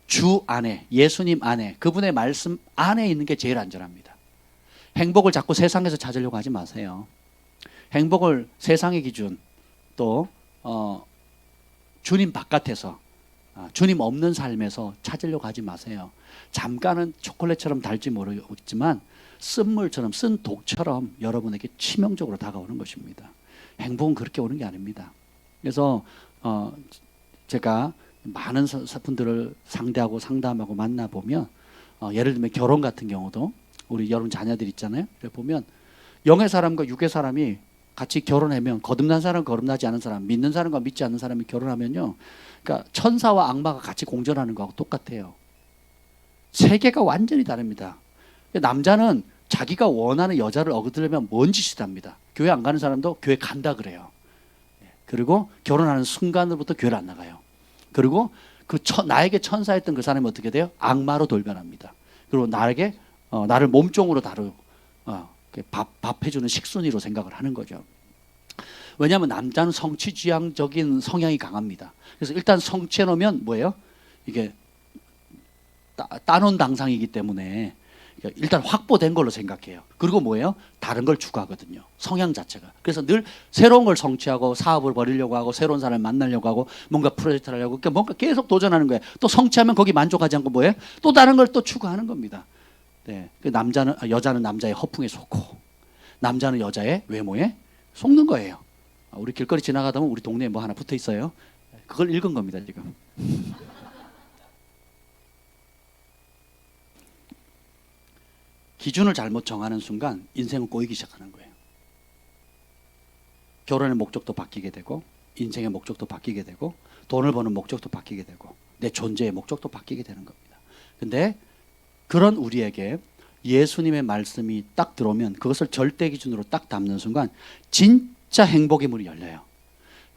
주 안에, 예수님 안에, 그분의 말씀 안에 있는 게 제일 안전합니다. 행복을 자꾸 세상에서 찾으려고 하지 마세요. 행복을 세상의 기준 또 주님 바깥에서 주님 없는 삶에서 찾으려고 하지 마세요. 잠깐은 초콜릿처럼 달지 모르겠지만 쓴물처럼 쓴 독처럼 여러분에게 치명적으로 다가오는 것입니다. 행복은 그렇게 오는 게 아닙니다. 그래서 제가 많은 분들을 상대하고 상담하고 만나보면 예를 들면 결혼 같은 경우도 우리 여러분 자녀들 있잖아요. 그래 보면 영의 사람과 육의 사람이 같이 결혼하면 거듭난 사람, 거듭나지 않은 사람, 믿는 사람과 믿지 않는 사람이 결혼하면요. 그러니까 천사와 악마가 같이 공존하는 거하고 똑같아요. 세계가 완전히 다릅니다. 남자는 자기가 원하는 여자를 얻으려면 먼 짓이 답니다. 교회 안 가는 사람도 교회 간다 그래요. 그리고 결혼하는 순간으로부터 교회를 안 나가요. 그리고 나에게 천사였던 그 사람이 어떻게 돼요? 악마로 돌변합니다. 그리고 나를 몸종으로 다루고 밥 해주는 식순이로 생각을 하는 거죠. 왜냐하면 남자는 성취지향적인 성향이 강합니다. 그래서 일단 성취해 놓으면 뭐예요? 이게 따놓은 당상이기 때문에 일단 확보된 걸로 생각해요. 그리고 뭐예요? 다른 걸 추구하거든요. 성향 자체가. 그래서 늘 새로운 걸 성취하고 사업을 벌이려고 하고 새로운 사람을 만나려고 하고 뭔가 프로젝트를 하려고 그러니까 뭔가 계속 도전하는 거예요. 또 성취하면 거기 만족하지 않고 뭐예요? 또 다른 걸 또 추구하는 겁니다. 네, 여자는 남자의 허풍에 속고 남자는 여자의 외모에 속는 거예요. 우리 길거리 지나가다 보면 우리 동네에 뭐 하나 붙어 있어요. 그걸 읽은 겁니다 지금. 기준을 잘못 정하는 순간 인생은 꼬이기 시작하는 거예요. 결혼의 목적도 바뀌게 되고 인생의 목적도 바뀌게 되고 돈을 버는 목적도 바뀌게 되고 내 존재의 목적도 바뀌게 되는 겁니다. 근데 그런 우리에게 예수님의 말씀이 딱 들어오면 그것을 절대 기준으로 딱 담는 순간 진짜 행복의 문이 열려요.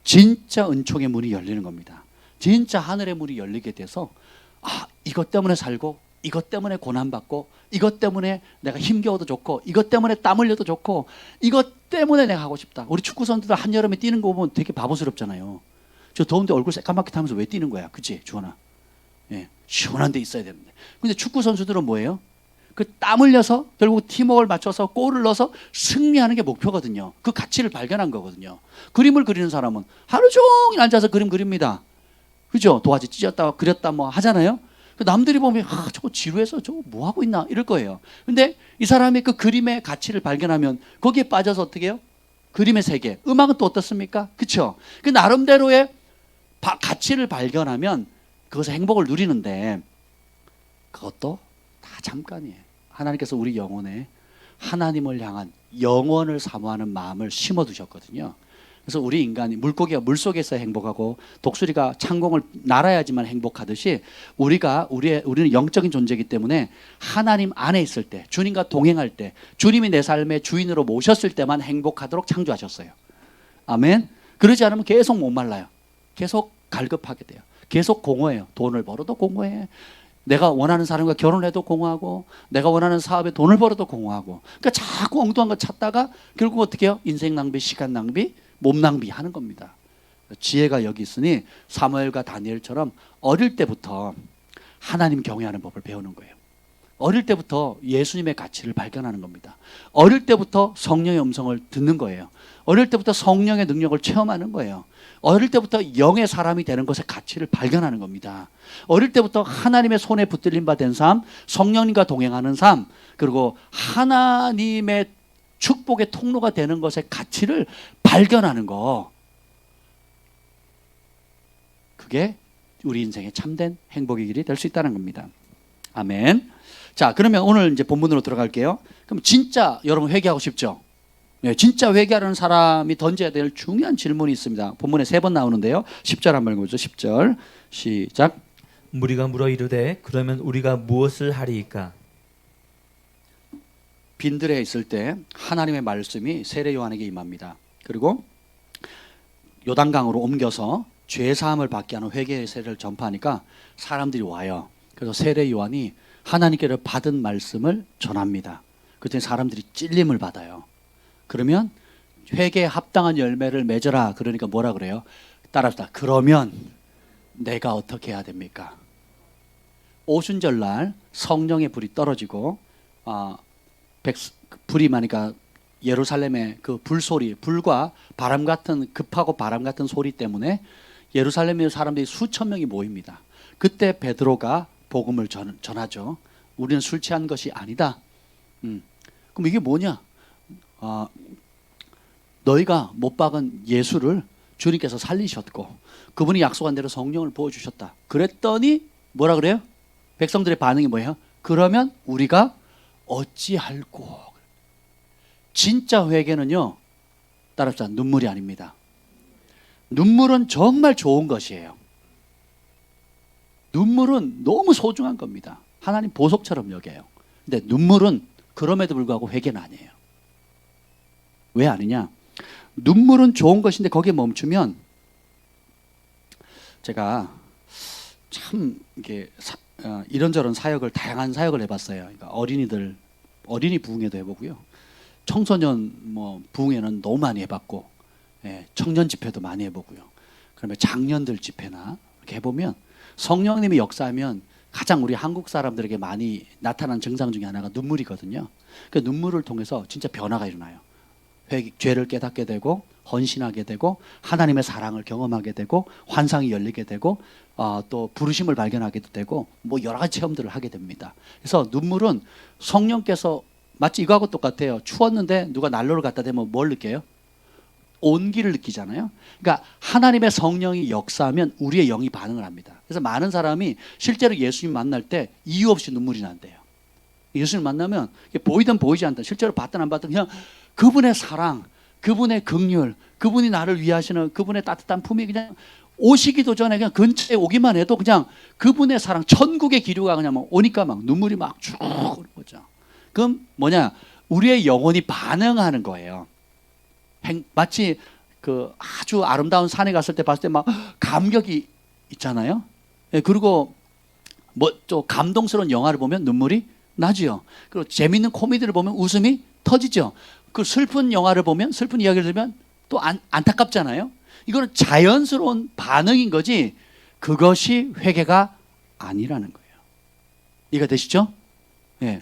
진짜 은총의 문이 열리는 겁니다. 진짜 하늘의 문이 열리게 돼서 이것 때문에 살고 이것 때문에 고난받고 이것 때문에 내가 힘겨워도 좋고 이것 때문에 땀 흘려도 좋고 이것 때문에 내가 하고 싶다. 우리 축구 선수들 한여름에 뛰는 거 보면 되게 바보스럽잖아요. 저 더운데 얼굴 새까맣게 타면서 왜 뛰는 거야? 그치 주원아? 예, 시원한 데 있어야 되는데. 근데 축구 선수들은 뭐예요? 그 땀 흘려서 결국 팀워크를 맞춰서 골을 넣어서 승리하는 게 목표거든요. 그 가치를 발견한 거거든요. 그림을 그리는 사람은 하루 종일 앉아서 그림 그립니다. 그죠? 도화지 찢었다 그렸다 뭐 하잖아요. 남들이 보면 저거 지루해서 저거 뭐 하고 있나 이럴 거예요. 근데 이 사람이 그 그림의 가치를 발견하면 거기에 빠져서 어떻게 해요? 그림의 세계. 음악은 또 어떻습니까? 그렇죠? 그 나름대로의 가치를 발견하면 그것의 행복을 누리는데 그것도 다 잠깐이에요. 하나님께서 우리 영혼에 하나님을 향한 영원을 사모하는 마음을 심어두셨거든요. 그래서 우리 인간이 물고기가 물속에서 행복하고 독수리가 창공을 날아야지만 행복하듯이 우리는 영적인 존재이기 때문에 하나님 안에 있을 때 주님과 동행할 때 주님이 내 삶의 주인으로 모셨을 때만 행복하도록 창조하셨어요. 아멘. 그러지 않으면 계속 목말라요. 계속 갈급하게 돼요. 계속 공허해요. 돈을 벌어도 공허해. 내가 원하는 사람과 결혼해도 공허하고, 내가 원하는 사업에 돈을 벌어도 공허하고. 그러니까 자꾸 엉뚱한 거 찾다가 결국 어떻게 해요? 인생 낭비, 시간 낭비, 몸 낭비 하는 겁니다. 지혜가 여기 있으니 사무엘과 다니엘처럼 어릴 때부터 하나님 경외하는 법을 배우는 거예요. 어릴 때부터 예수님의 가치를 발견하는 겁니다. 어릴 때부터 성령의 음성을 듣는 거예요. 어릴 때부터 성령의 능력을 체험하는 거예요. 어릴 때부터 영의 사람이 되는 것의 가치를 발견하는 겁니다. 어릴 때부터 하나님의 손에 붙들림 받은 삶, 성령님과 동행하는 삶, 그리고 하나님의 축복의 통로가 되는 것의 가치를 발견하는 거. 그게 우리 인생의 참된 행복의 길이 될 수 있다는 겁니다. 아멘. 자, 그러면 오늘 이제 본문으로 들어갈게요. 그럼 진짜 여러분 회개하고 싶죠? 네, 진짜 회개하는 사람이 던져야 될 중요한 질문이 있습니다. 본문에 3번 나오는데요. 10절 한번 읽어보죠. 10절 시작. 무리가 물어 이르되 그러면 우리가 무엇을 하리이까? 빈들에 있을 때 하나님의 말씀이 세례 요한에게 임합니다. 그리고 요단강으로 옮겨서 죄 사함을 받게 하는 회개의 세례를 전파하니까 사람들이 와요. 그래서 세례 요한이 하나님께로 받은 말씀을 전합니다. 그때 사람들이 찔림을 받아요. 그러면 회개에 합당한 열매를 맺어라. 그러니까 뭐라 그래요? 따라합시다. 그러면 내가 어떻게 해야 됩니까? 오순절날 성령의 불이 떨어지고 불이 많으니까 예루살렘의 그 불소리, 불과 바람 같은, 급하고 바람 같은 소리 때문에 예루살렘의 사람들이 수천 명이 모입니다. 그때 베드로가 복음을 전하죠. 우리는 술 취한 것이 아니다. 그럼 이게 뭐냐? 너희가 못 박은 예수를 주님께서 살리셨고 그분이 약속한 대로 성령을 부어주셨다. 그랬더니 뭐라 그래요? 백성들의 반응이 뭐예요? 그러면 우리가 어찌할꼬. 진짜 회개는요, 따라합시다. 눈물이 아닙니다. 눈물은 정말 좋은 것이에요. 눈물은 너무 소중한 겁니다. 하나님 보석처럼 여겨요. 근데 눈물은 그럼에도 불구하고 회개는 아니에요. 왜 아니냐? 눈물은 좋은 것인데 거기에 멈추면, 제가 참 이게 이런저런 사역을, 다양한 사역을 해봤어요. 그러니까 어린이 부흥회도 해보고요, 청소년 부흥회는 너무 많이 해봤고, 청년 집회도 많이 해보고요. 그러면 장년들 집회나 이렇게 해보면 성령님이 역사하면 가장 우리 한국 사람들에게 많이 나타난 증상 중에 하나가 눈물이거든요. 그 눈물을 통해서 진짜 변화가 일어나요. 죄를 깨닫게 되고 헌신하게 되고 하나님의 사랑을 경험하게 되고 환상이 열리게 되고 또 부르심을 발견하게도 되고 여러 가지 체험들을 하게 됩니다. 그래서 눈물은 성령께서 마치 이거하고 똑같아요. 추웠는데 누가 난로를 갖다 대면 뭘 느껴요? 온기를 느끼잖아요. 그러니까 하나님의 성령이 역사하면 우리의 영이 반응을 합니다. 그래서 많은 사람이 실제로 예수님 만날 때 이유 없이 눈물이 난대요. 예수님 만나면 보이든 보이지 않든, 실제로 봤든 안 봤든 그냥 그분의 사랑, 그분의 긍휼, 그분이 나를 위하시는 그분의 따뜻한 품이 그냥 오시기도 전에 그냥 근처에 오기만 해도 그냥 그분의 사랑, 천국의 기류가 그냥 막 오니까 막 눈물이 막 쭉 오는 거죠. 그럼 뭐냐? 우리의 영혼이 반응하는 거예요. 마치 그 아주 아름다운 산에 갔을 때 봤을 때 막 감격이 있잖아요. 그리고 또 감동스러운 영화를 보면 눈물이 나죠. 그리고 재밌는 코미디를 보면 웃음이 터지죠. 그 슬픈 영화를 보면, 슬픈 이야기를 들으면 또 안타깝잖아요. 이거는 자연스러운 반응인 거지 그것이 회개가 아니라는 거예요. 이해가 되시죠?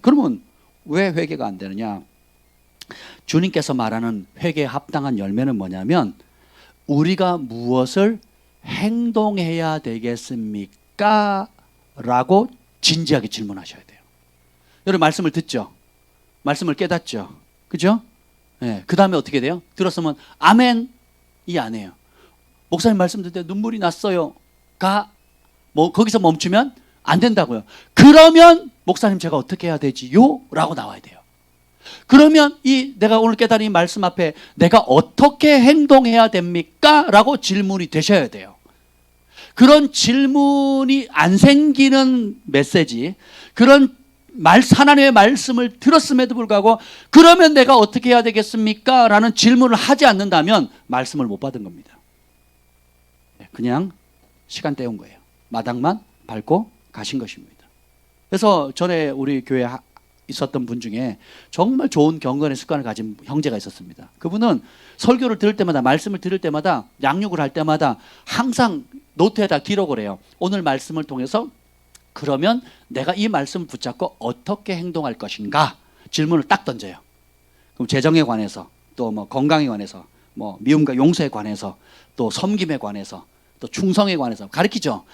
그러면 왜 회개가 안 되느냐? 주님께서 말하는 회개에 합당한 열매는 뭐냐면, 우리가 무엇을 행동해야 되겠습니까? 라고 진지하게 질문하셔야 돼요. 여러분 말씀을 듣죠? 말씀을 깨닫죠? 그죠? 그 다음에 어떻게 돼요? 들었으면 아멘이 아니에요. 목사님 말씀 듣을 때 눈물이 났어요. 거기서 멈추면 안 된다고요. 그러면 목사님 제가 어떻게 해야 되지요? 라고 나와야 돼요. 그러면 내가 오늘 깨달은 이 말씀 앞에 내가 어떻게 행동해야 됩니까? 라고 질문이 되셔야 돼요. 그런 질문이 안 생기는 메시지, 그런 하나님의 말씀을 들었음에도 불구하고 그러면 내가 어떻게 해야 되겠습니까? 라는 질문을 하지 않는다면 말씀을 못 받은 겁니다. 그냥 시간 때운 거예요. 마당만 밟고 가신 것입니다. 그래서 전에 우리 교회에 있었던 분 중에 정말 좋은 경건의 습관을 가진 형제가 있었습니다. 그분은 설교를 들을 때마다, 말씀을 들을 때마다, 양육을 할 때마다 항상 노트에다 기록을 해요. 오늘 말씀을 통해서 그러면 내가 이 말씀을 붙잡고 어떻게 행동할 것인가 질문을 딱 던져요. 그럼 재정에 관해서, 또 뭐 건강에 관해서, 뭐 미움과 용서에 관해서, 또 섬김에 관해서, 또 충성에 관해서 가르치죠.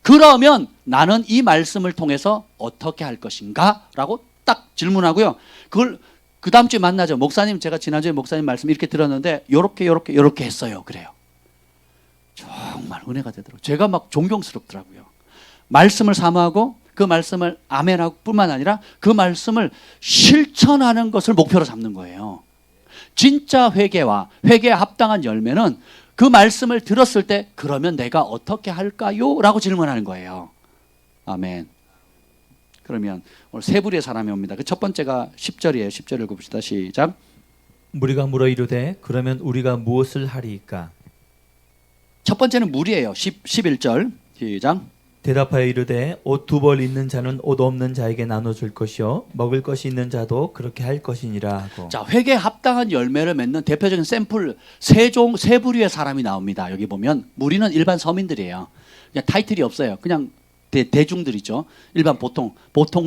그러면 나는 이 말씀을 통해서 어떻게 할 것인가 라고 딱 질문하고요. 그걸 그 다음 주에 만나죠. 목사님, 제가 지난주에 목사님 말씀 이렇게 들었는데 요렇게 했어요. 그래요. 정말 은혜가 되더라고요. 제가 막 존경스럽더라고요. 말씀을 사모하고 그 말씀을 아멘하고 뿐만 아니라 그 말씀을 실천하는 것을 목표로 잡는 거예요. 진짜 회개와 회개에 합당한 열매는 그 말씀을 들었을 때 그러면 내가 어떻게 할까요? 라고 질문하는 거예요. 아멘. 그러면 오늘 세 부류의 사람이 옵니다. 그 첫 번째가 10절이에요. 10절 읽어봅시다. 시작. 무리가 물어 이르되 그러면 우리가 무엇을 하리이까? 첫 번째는 무리예요. 11절 시작. 대답하여 이르되 옷 두 벌 있는 자는 옷 없는 자에게 나눠줄 것이요 먹을 것이 있는 자도 그렇게 할 것이니라 하고. 자, 회개에 합당한 열매를 맺는 대표적인 샘플 세 부류의 사람이 나옵니다. 여기 보면 무리는 일반 서민들이에요. 그냥 타이틀이 없어요. 그냥 대중들이죠. 일반 보통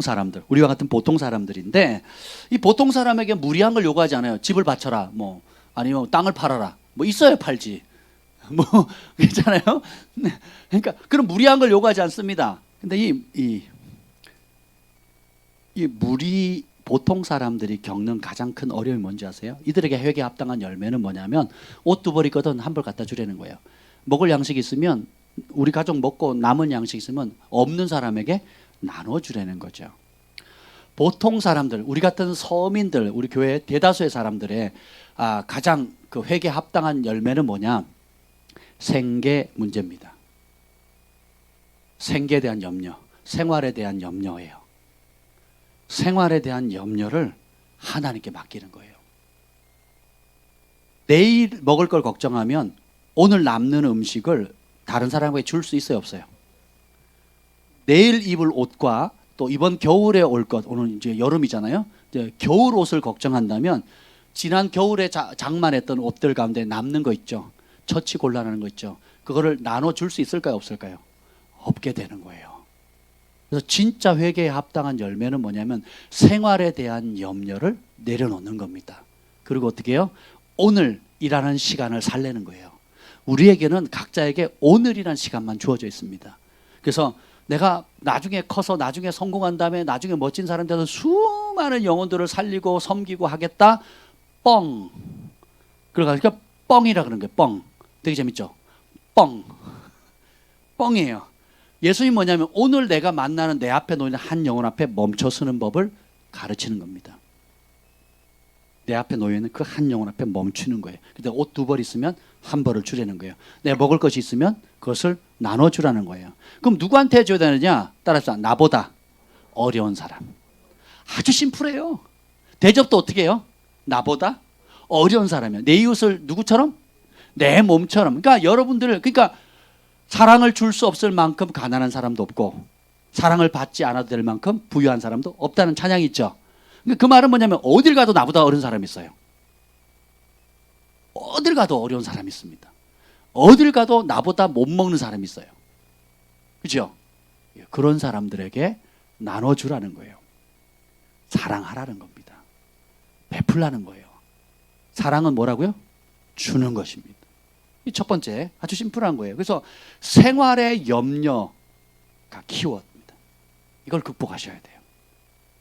사람들, 우리와 같은 보통 사람들인데 이 보통 사람에게 무리한 걸 요구하지 않아요. 집을 바쳐라, 뭐 아니면 땅을 팔아라, 뭐 있어야 팔지. 뭐 괜찮아요? 네. 그러니까 그런 무리한 걸 요구하지 않습니다. 근데 이 무리 보통 사람들이 겪는 가장 큰 어려움이 뭔지 아세요? 이들에게 회개에 합당한 열매는 뭐냐면 옷 두 벌 있거든 한 벌 갖다 주려는 거예요. 먹을 양식이 있으면 우리 가족 먹고 남은 양식 있으면 없는 사람에게 나눠주려는 거죠. 보통 사람들, 우리 같은 서민들, 우리 교회 대다수의 사람들의 가장 그 회개에 합당한 열매는 뭐냐? 생계 문제입니다. 생계에 대한 염려, 생활에 대한 염려예요. 생활에 대한 염려를 하나님께 맡기는 거예요. 내일 먹을 걸 걱정하면 오늘 남는 음식을 다른 사람에게 줄 수 있어요, 없어요? 내일 입을 옷과 또 이번 겨울에 올 것, 오늘 이제 여름이잖아요. 이제 겨울 옷을 걱정한다면 지난 겨울에 장만했던 옷들 가운데 남는 거 있죠. 처치 곤란한 거 있죠. 그거를 나눠줄 수 있을까요, 없을까요? 없게 되는 거예요. 그래서 진짜 회개에 합당한 열매는 뭐냐면 생활에 대한 염려를 내려놓는 겁니다. 그리고 어떻게 해요? 오늘이라는 시간을 살려는 거예요. 우리에게는 각자에게 오늘이라는 시간만 주어져 있습니다. 그래서 내가 나중에 커서 나중에 성공한 다음에 나중에 멋진 사람 돼서 수많은 영혼들을 살리고 섬기고 하겠다. 뻥. 그러니까 뻥이라 그런 거예요. 뻥. 되게 재밌죠? 뻥. 뻥이에요. 예수님 뭐냐면 오늘 내가 만나는 내 앞에 놓이는 한 영혼 앞에 멈춰 서는 법을 가르치는 겁니다. 내 앞에 놓여있는 그 한 영혼 앞에 멈추는 거예요. 근데 옷 두 벌 있으면 한 벌을 주라는 거예요. 내가 먹을 것이 있으면 그것을 나눠주라는 거예요. 그럼 누구한테 줘야 되느냐? 따라서 나보다 어려운 사람. 아주 심플해요. 대접도 어떻게 해요? 나보다 어려운 사람이에요. 내 이웃을 누구처럼? 내 몸처럼. 그러니까 여러분들, 그러니까 사랑을 줄 수 없을 만큼 가난한 사람도 없고 사랑을 받지 않아도 될 만큼 부유한 사람도 없다는 찬양이 있죠. 그 말은 뭐냐면 어딜 가도 나보다 어려운 사람이 있어요. 어딜 가도 어려운 사람이 있습니다. 어딜 가도 나보다 못 먹는 사람이 있어요. 그렇죠? 그런 사람들에게 나눠주라는 거예요. 사랑하라는 겁니다. 베풀라는 거예요. 사랑은 뭐라고요? 주는 것입니다. 이 첫 번째 아주 심플한 거예요. 그래서 생활의 염려가 키워드입니다. 이걸 극복하셔야 돼요.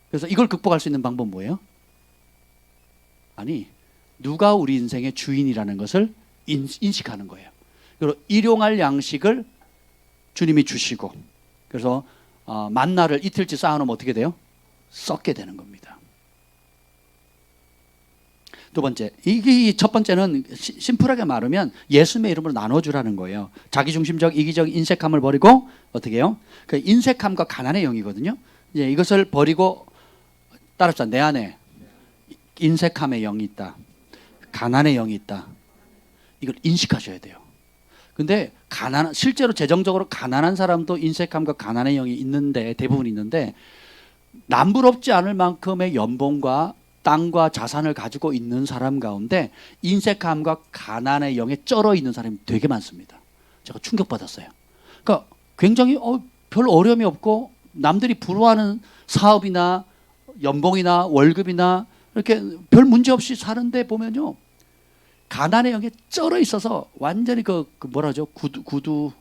그래서 이걸 극복할 수 있는 방법 뭐예요? 아니, 누가 우리 인생의 주인이라는 것을 인식하는 거예요. 그리고 일용할 양식을 주님이 주시고, 그래서 만나를 이틀치 쌓아놓으면 어떻게 돼요? 썩게 되는 겁니다. 두 번째, 이 첫 번째는 심플하게 말하면 예수님의 이름으로 나눠주라는 거예요. 자기중심적 이기적 인색함을 버리고 어떻게 해요? 그 인색함과 가난의 영이거든요. 이제 이것을 버리고 따라합시다. 내 안에 인색함의 영이 있다. 가난의 영이 있다. 이걸 인식하셔야 돼요. 근데 실제로 재정적으로 가난한 사람도 인색함과 가난의 영이 있는데, 대부분 있는데, 남부럽지 않을 만큼의 연봉과 땅과 자산을 가지고 있는 사람 가운데 인색함과 가난의 영에 쩔어 있는 사람이 되게 많습니다. 제가 충격받았어요. 그러니까 굉장히 별 어려움이 없고 남들이 부러워하는 사업이나 연봉이나 월급이나 이렇게 별 문제 없이 사는데 보면요, 가난의 영에 쩔어 있어서 완전히 그 뭐라죠? 구두쟁이가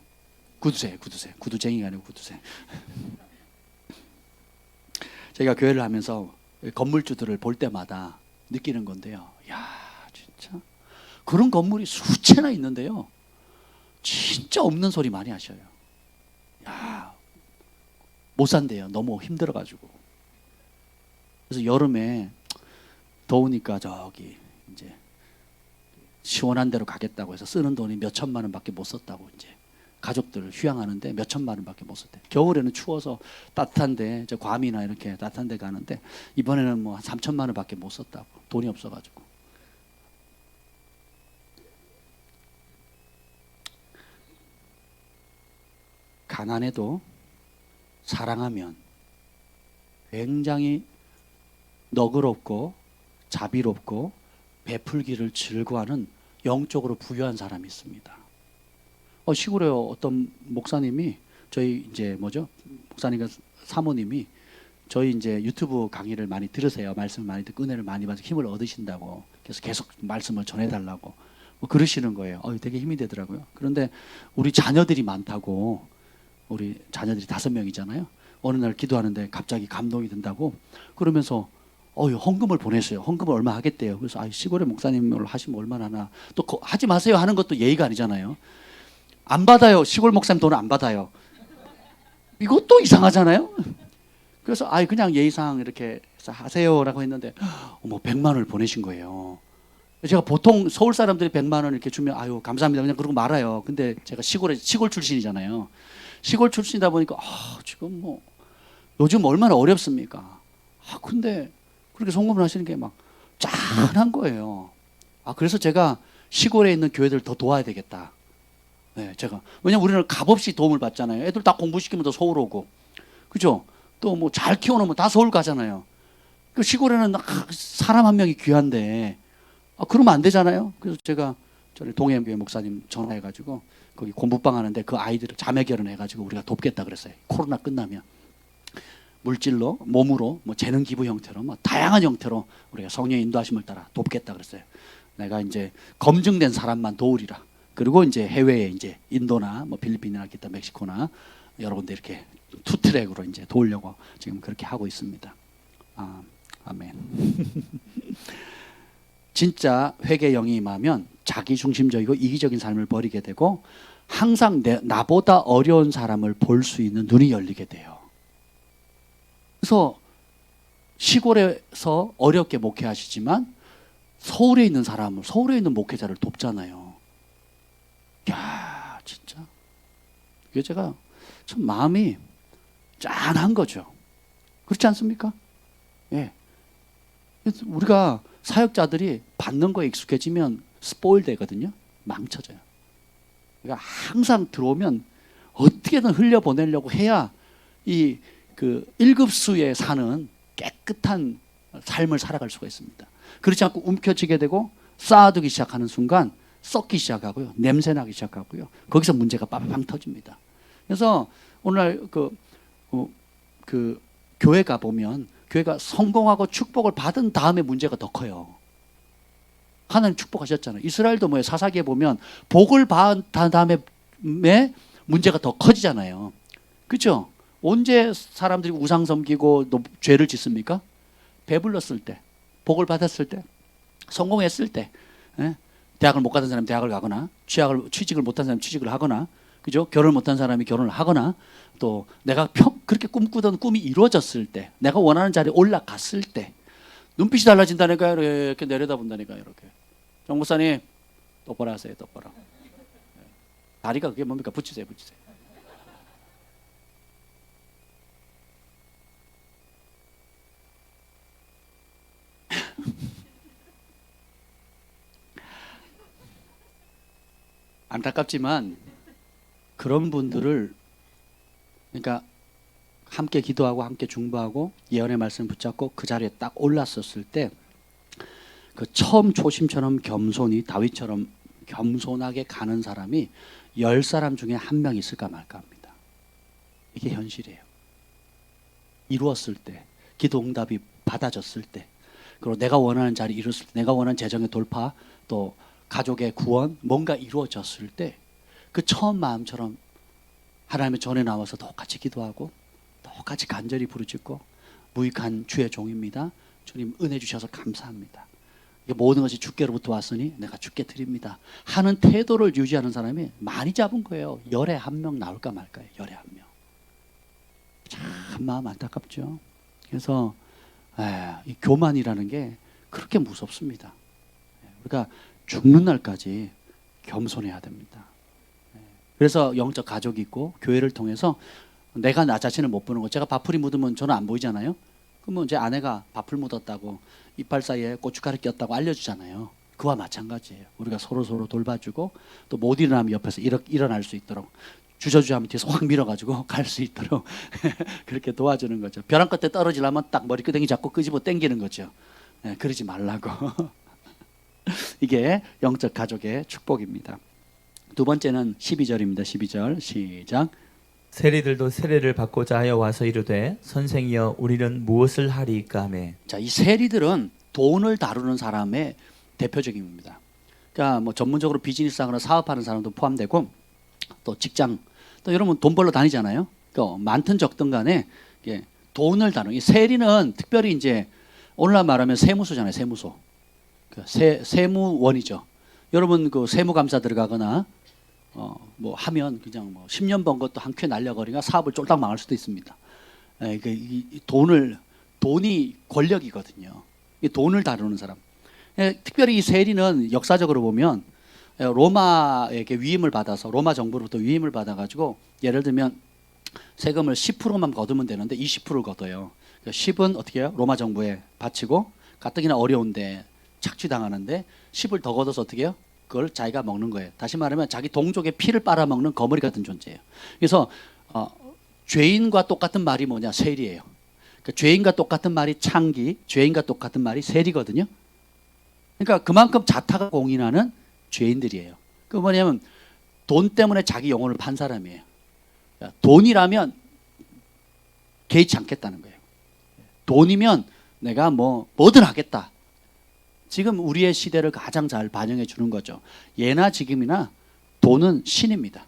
아니고 구두쇠. 제가 교회를 하면서 건물주들을 볼 때마다 느끼는 건데요. 야, 진짜 그런 건물이 수채나 있는데요, 진짜 없는 소리 많이 하셔요. 야, 못 산대요. 너무 힘들어가지고. 그래서 여름에 더우니까 저기 이제 시원한 데로 가겠다고 해서 쓰는 돈이 몇 천만 원밖에 못 썼다고 이제 가족들 휴양하는데 몇 천만 원밖에 못 썼대. 겨울에는 추워서 따뜻한데, 저 괌이나 이렇게 따뜻한 데 가는데 이번에는 뭐 한 3천만 원밖에 못 썼다고. 돈이 없어가지고. 가난해도 사랑하면 굉장히 너그럽고 자비롭고 베풀기를 즐거워하는 영적으로 부유한 사람이 있습니다. 시골에 어떤 목사님이, 저희 이제 목사님과 사모님이 저희 이제 유튜브 강의를 많이 들으세요. 말씀을 많이 듣고 은혜를 많이 받아서 힘을 얻으신다고. 그래서 계속 말씀을 전해달라고 그러시는 거예요. 되게 힘이 되더라고요. 그런데 우리 자녀들이 많다고, 우리 자녀들이 5명이잖아요. 어느 날 기도하는데 갑자기 감동이 든다고 그러면서 헌금을 보냈어요. 헌금을 얼마 하겠대요. 그래서 시골에 목사님을 하시면 얼마나 하나. 또 하지 마세요 하는 것도 예의가 아니잖아요. 안 받아요. 시골 목사님 돈을 안 받아요. 이것도 이상하잖아요. 그래서 그냥 예의상 이렇게 하세요라고 했는데 100만 원을 보내신 거예요. 제가 보통 서울 사람들이 100만 원 이렇게 주면 감사합니다 그냥 그러고 말아요. 근데 제가 시골 출신이잖아요. 시골 출신이다 보니까 지금 뭐 요즘 얼마나 어렵습니까? 근데 그렇게 송금을 하시는 게 막 짠한 거예요. 그래서 제가 시골에 있는 교회들 더 도와야 되겠다. 네, 왜냐면 우리는 값없이 도움을 받잖아요. 애들 다 공부시키면 더 서울 오고, 그죠? 또 뭐 잘 키워놓으면 다 서울 가잖아요. 그 시골에는 사람 한 명이 귀한데, 그러면 안 되잖아요. 그래서 제가 저희 동해교회 목사님 전화해가지고 거기 공부방 하는데 그 아이들을 자매 결혼해가지고 우리가 돕겠다 그랬어요. 코로나 끝나면. 물질로, 몸으로, 재능 기부 형태로, 다양한 형태로 우리가 성령의 인도하심을 따라 돕겠다 그랬어요. 내가 이제 검증된 사람만 도우리라. 그리고 이제 해외에 이제 인도나 필리핀이나 기타 멕시코나 여러 군데 이렇게 투트랙으로 이제 도우려고 지금 그렇게 하고 있습니다. 아멘. 진짜 회개의 영이 임하면 자기 중심적이고 이기적인 삶을 버리게 되고 항상 나보다 어려운 사람을 볼 수 있는 눈이 열리게 돼요. 그래서 시골에서 어렵게 목회하시지만 서울에 있는 서울에 있는 목회자를 돕잖아요. 야, 진짜 이게 제가 참 마음이 짠한 거죠. 그렇지 않습니까? 예. 그래서 우리가 사역자들이 받는 거에 익숙해지면 스포일 되거든요. 망쳐져요. 그러니까 항상 들어오면 어떻게든 흘려보내려고 해야 이 1급수에 사는 깨끗한 삶을 살아갈 수가 있습니다. 그렇지 않고 움켜쥐게 되고 쌓아두기 시작하는 순간 썩기 시작하고요. 냄새나기 시작하고요. 거기서 문제가 빵빵 터집니다. 그래서 오늘 교회 가보면 교회가 성공하고 축복을 받은 다음에 문제가 더 커요. 하나님 축복하셨잖아요. 이스라엘도 사사기에 보면 복을 받은 다음에 문제가 더 커지잖아요. 그렇죠? 언제 사람들이 우상 섬기고 죄를 짓습니까? 배불렀을 때, 복을 받았을 때, 성공했을 때, 대학을 못 가던 사람이 대학을 가거나, 취직을 못한 사람이 취직을 하거나, 그죠? 결혼을 못한 사람이 결혼을 하거나, 또 내가 그렇게 꿈꾸던 꿈이 이루어졌을 때, 내가 원하는 자리에 올라갔을 때, 눈빛이 달라진다니까요. 이렇게 내려다본다니까요. 이렇게. 정 목사님, 똑바로 하세요. 똑바로. 다리가 그게 뭡니까? 붙이세요. 안타깝지만 그런 분들을 그러니까 함께 기도하고 함께 중보하고 예언의 말씀 붙잡고 그 자리에 딱 올랐었을 때 그 처음 초심처럼 겸손히 다윗처럼 겸손하게 가는 사람이 10사람 중에 한 명 있을까 말까 합니다. 이게 현실이에요. 이루었을 때, 기도 응답이 받아졌을 때, 그리고 내가 원하는 자리 이뤘을 때, 내가 원하는 재정의 돌파, 또 가족의 구원, 뭔가 이루어졌을 때 그 처음 마음처럼 하나님의 전에 나와서 똑같이 기도하고 똑같이 간절히 부르짖고 무익한 주의 종입니다. 주님 은혜 주셔서 감사합니다. 이게 모든 것이 주께로부터 왔으니 내가 주께 드립니다 하는 태도를 유지하는 사람이 많이 잡은 거예요. 열에 한 명 나올까 말까요. 열에 한 명. 참 마음 안타깝죠. 그래서 이 교만이라는 게 그렇게 무섭습니다. 우리가 죽는 날까지 겸손해야 됩니다. 그래서 영적 가족이 있고 교회를 통해서 내가 나 자신을 못 보는 거, 제가 밥풀이 묻으면 저는 안 보이잖아요. 그러면 제 아내가 밥풀 묻었다고 이빨 사이에 고춧가루 꼈다고 알려주잖아요. 그와 마찬가지예요. 우리가 서로 돌봐주고 또 못 일어나면 옆에서 일어날 수 있도록 주저주저 하면 뒤에서 확 밀어가지고 갈 수 있도록 그렇게 도와주는 거죠. 벼랑 끝에 떨어지려면 딱 머리끄댕이 잡고 끄집어 당기는 거죠. 그러지 말라고. 이게 영적 가족의 축복입니다. 두 번째는 12절입니다. 12절 시작. 세리들도 세례를 받고자 하여 와서 이르되 선생이여 우리는 무엇을 하리이까 하매. 자, 이 세리들은 돈을 다루는 사람의 대표적입니다. 그러니까 뭐 전문적으로 비즈니스하거나 사업하는 사람도 포함되고 또 직장, 또 여러분 돈 벌러 다니잖아요. 또 많든 적든 간에 돈을 다루는 이 세리는 특별히 이제 오늘날 말하면 세무서잖아요. 세무서. 세무원이죠. 여러분 그 세무감사 들어가거나 뭐 하면 그냥 뭐 10년 번 것도 한 큐에 날려버리니까 사업을 쫄딱 망할 수도 있습니다. 이 돈이 권력이거든요. 이 돈을 다루는 사람. 특별히 이 세리는 역사적으로 보면 로마에게 위임을 받아서 로마 정부로부터 위임을 받아가지고 예를 들면 세금을 10%만 거두면 되는데 20%를 걷어요. 10은 어떻게 해요? 로마 정부에 바치고 가뜩이나 어려운데 착취당하는데 10을 더 걷어서 어떻게 해요? 그걸 자기가 먹는 거예요. 다시 말하면 자기 동족의 피를 빨아먹는 거머리 같은 존재예요. 그래서 죄인과 똑같은 말이 뭐냐? 세리예요. 그러니까 죄인과 똑같은 말이 창기, 죄인과 똑같은 말이 세리거든요. 그러니까 그만큼 자타가 공인하는 죄인들이에요. 그 뭐냐면 돈 때문에 자기 영혼을 판 사람이에요. 돈이라면 개의치 않겠다는 거예요. 돈이면 내가 뭐든 하겠다. 지금 우리의 시대를 가장 잘 반영해 주는 거죠. 예나 지금이나 돈은 신입니다.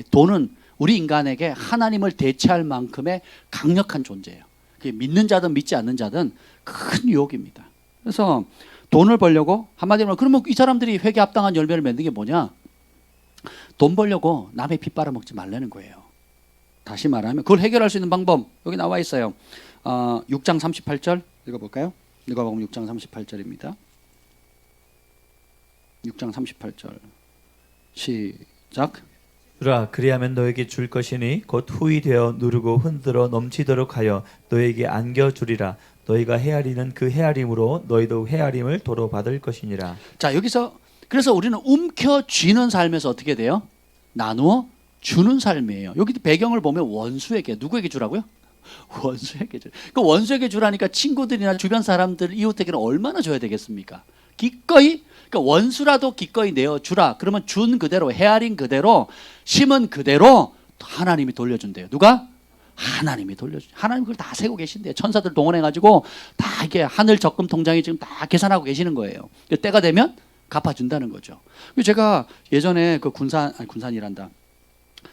돈은 우리 인간에게 하나님을 대체할 만큼의 강력한 존재예요. 믿는 자든 믿지 않는 자든 큰 유혹입니다. 그래서 돈을 벌려고 한마디로 그러면 이 사람들이 회개 합당한 열매를 맺는 게 뭐냐? 돈 벌려고 남의 피 빨아먹지 말라는 거예요. 다시 말하면 그걸 해결할 수 있는 방법 여기 나와 있어요. 6장 38절 읽어볼까요? 누가복음 6장 38절입니다. 6장 38절 시작. 주라 그리하면 너에게 줄 것이니 곧 후이 되어 누르고 흔들어 넘치도록 하여 너에게 안겨 주리라. 너희가 헤아리는 그 헤아림으로 너희도 헤아림을 도로 받을 것이니라. 자, 여기서 그래서 우리는 움켜쥐는 삶에서 어떻게 돼요? 나누어 주는 삶이에요. 여기도 배경을 보면 원수에게, 누구에게 주라고요? 원수에게 주. 그 원수에게 주라니까 친구들이나 주변 사람들, 이웃에게는 얼마나 줘야 되겠습니까? 기꺼이, 그러니까 원수라도 기꺼이 내어 주라. 그러면 준 그대로, 헤아린 그대로, 심은 그대로 하나님이 돌려준대요. 누가? 하나님이 돌려주. 하나님 그걸 다 세고 계신대요. 천사들 동원해가지고 다 이게 하늘 적금 통장에 지금 다 계산하고 계시는 거예요. 때가 되면 갚아준다는 거죠. 제가 예전에 그 군산이란다.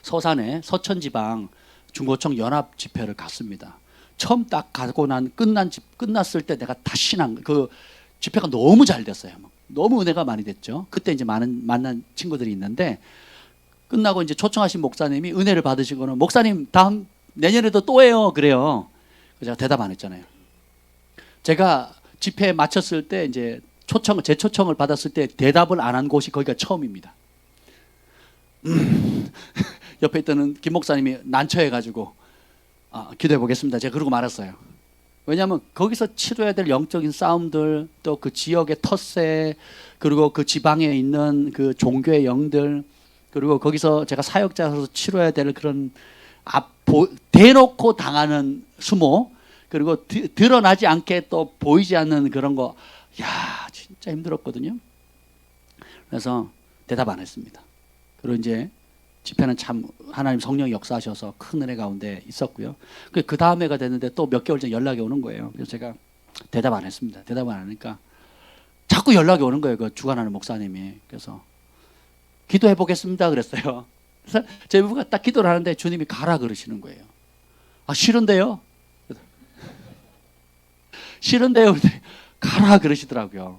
서산에 서천지방 중고청 연합 집회를 갔습니다. 처음 딱 가고 끝났을 때 내가 다시 그 집회가 너무 잘 됐어요. 너무 은혜가 많이 됐죠. 그때 이제 만난 친구들이 있는데 끝나고 이제 초청하신 목사님이 은혜를 받으시고는 목사님 다음 내년에도 또 해요 그래요. 제가 대답 안 했잖아요. 제가 집회 마쳤을 때 이제 제 초청을 받았을 때 대답을 안 한 곳이 거기가 처음입니다. 옆에 있던 김 목사님이 난처해가지고 기도해 보겠습니다. 제가 그러고 말았어요. 왜냐하면 거기서 치러야 될 영적인 싸움들, 또 그 지역의 텃세, 그리고 그 지방에 있는 그 종교의 영들, 그리고 거기서 제가 사역자로서 치러야 될 그런 대놓고 당하는 수모, 그리고 드러나지 않게 또 보이지 않는 그런 거, 야 진짜 힘들었거든요. 그래서 대답 안 했습니다. 그리고 이제 집회는 참 하나님 성령이 역사하셔서 큰 은혜 가운데 있었고요. 그 다음 해가 됐는데 또 몇 개월 전에 연락이 오는 거예요. 그래서 제가 대답 안 했습니다. 대답 안 하니까 자꾸 연락이 오는 거예요. 그 주관하는 목사님이. 그래서 기도해 보겠습니다 그랬어요. 그래서 제 부부가 딱 기도를 하는데 주님이 가라 그러시는 거예요. 아 싫은데요? 싫은데요? 가라 그러시더라고요.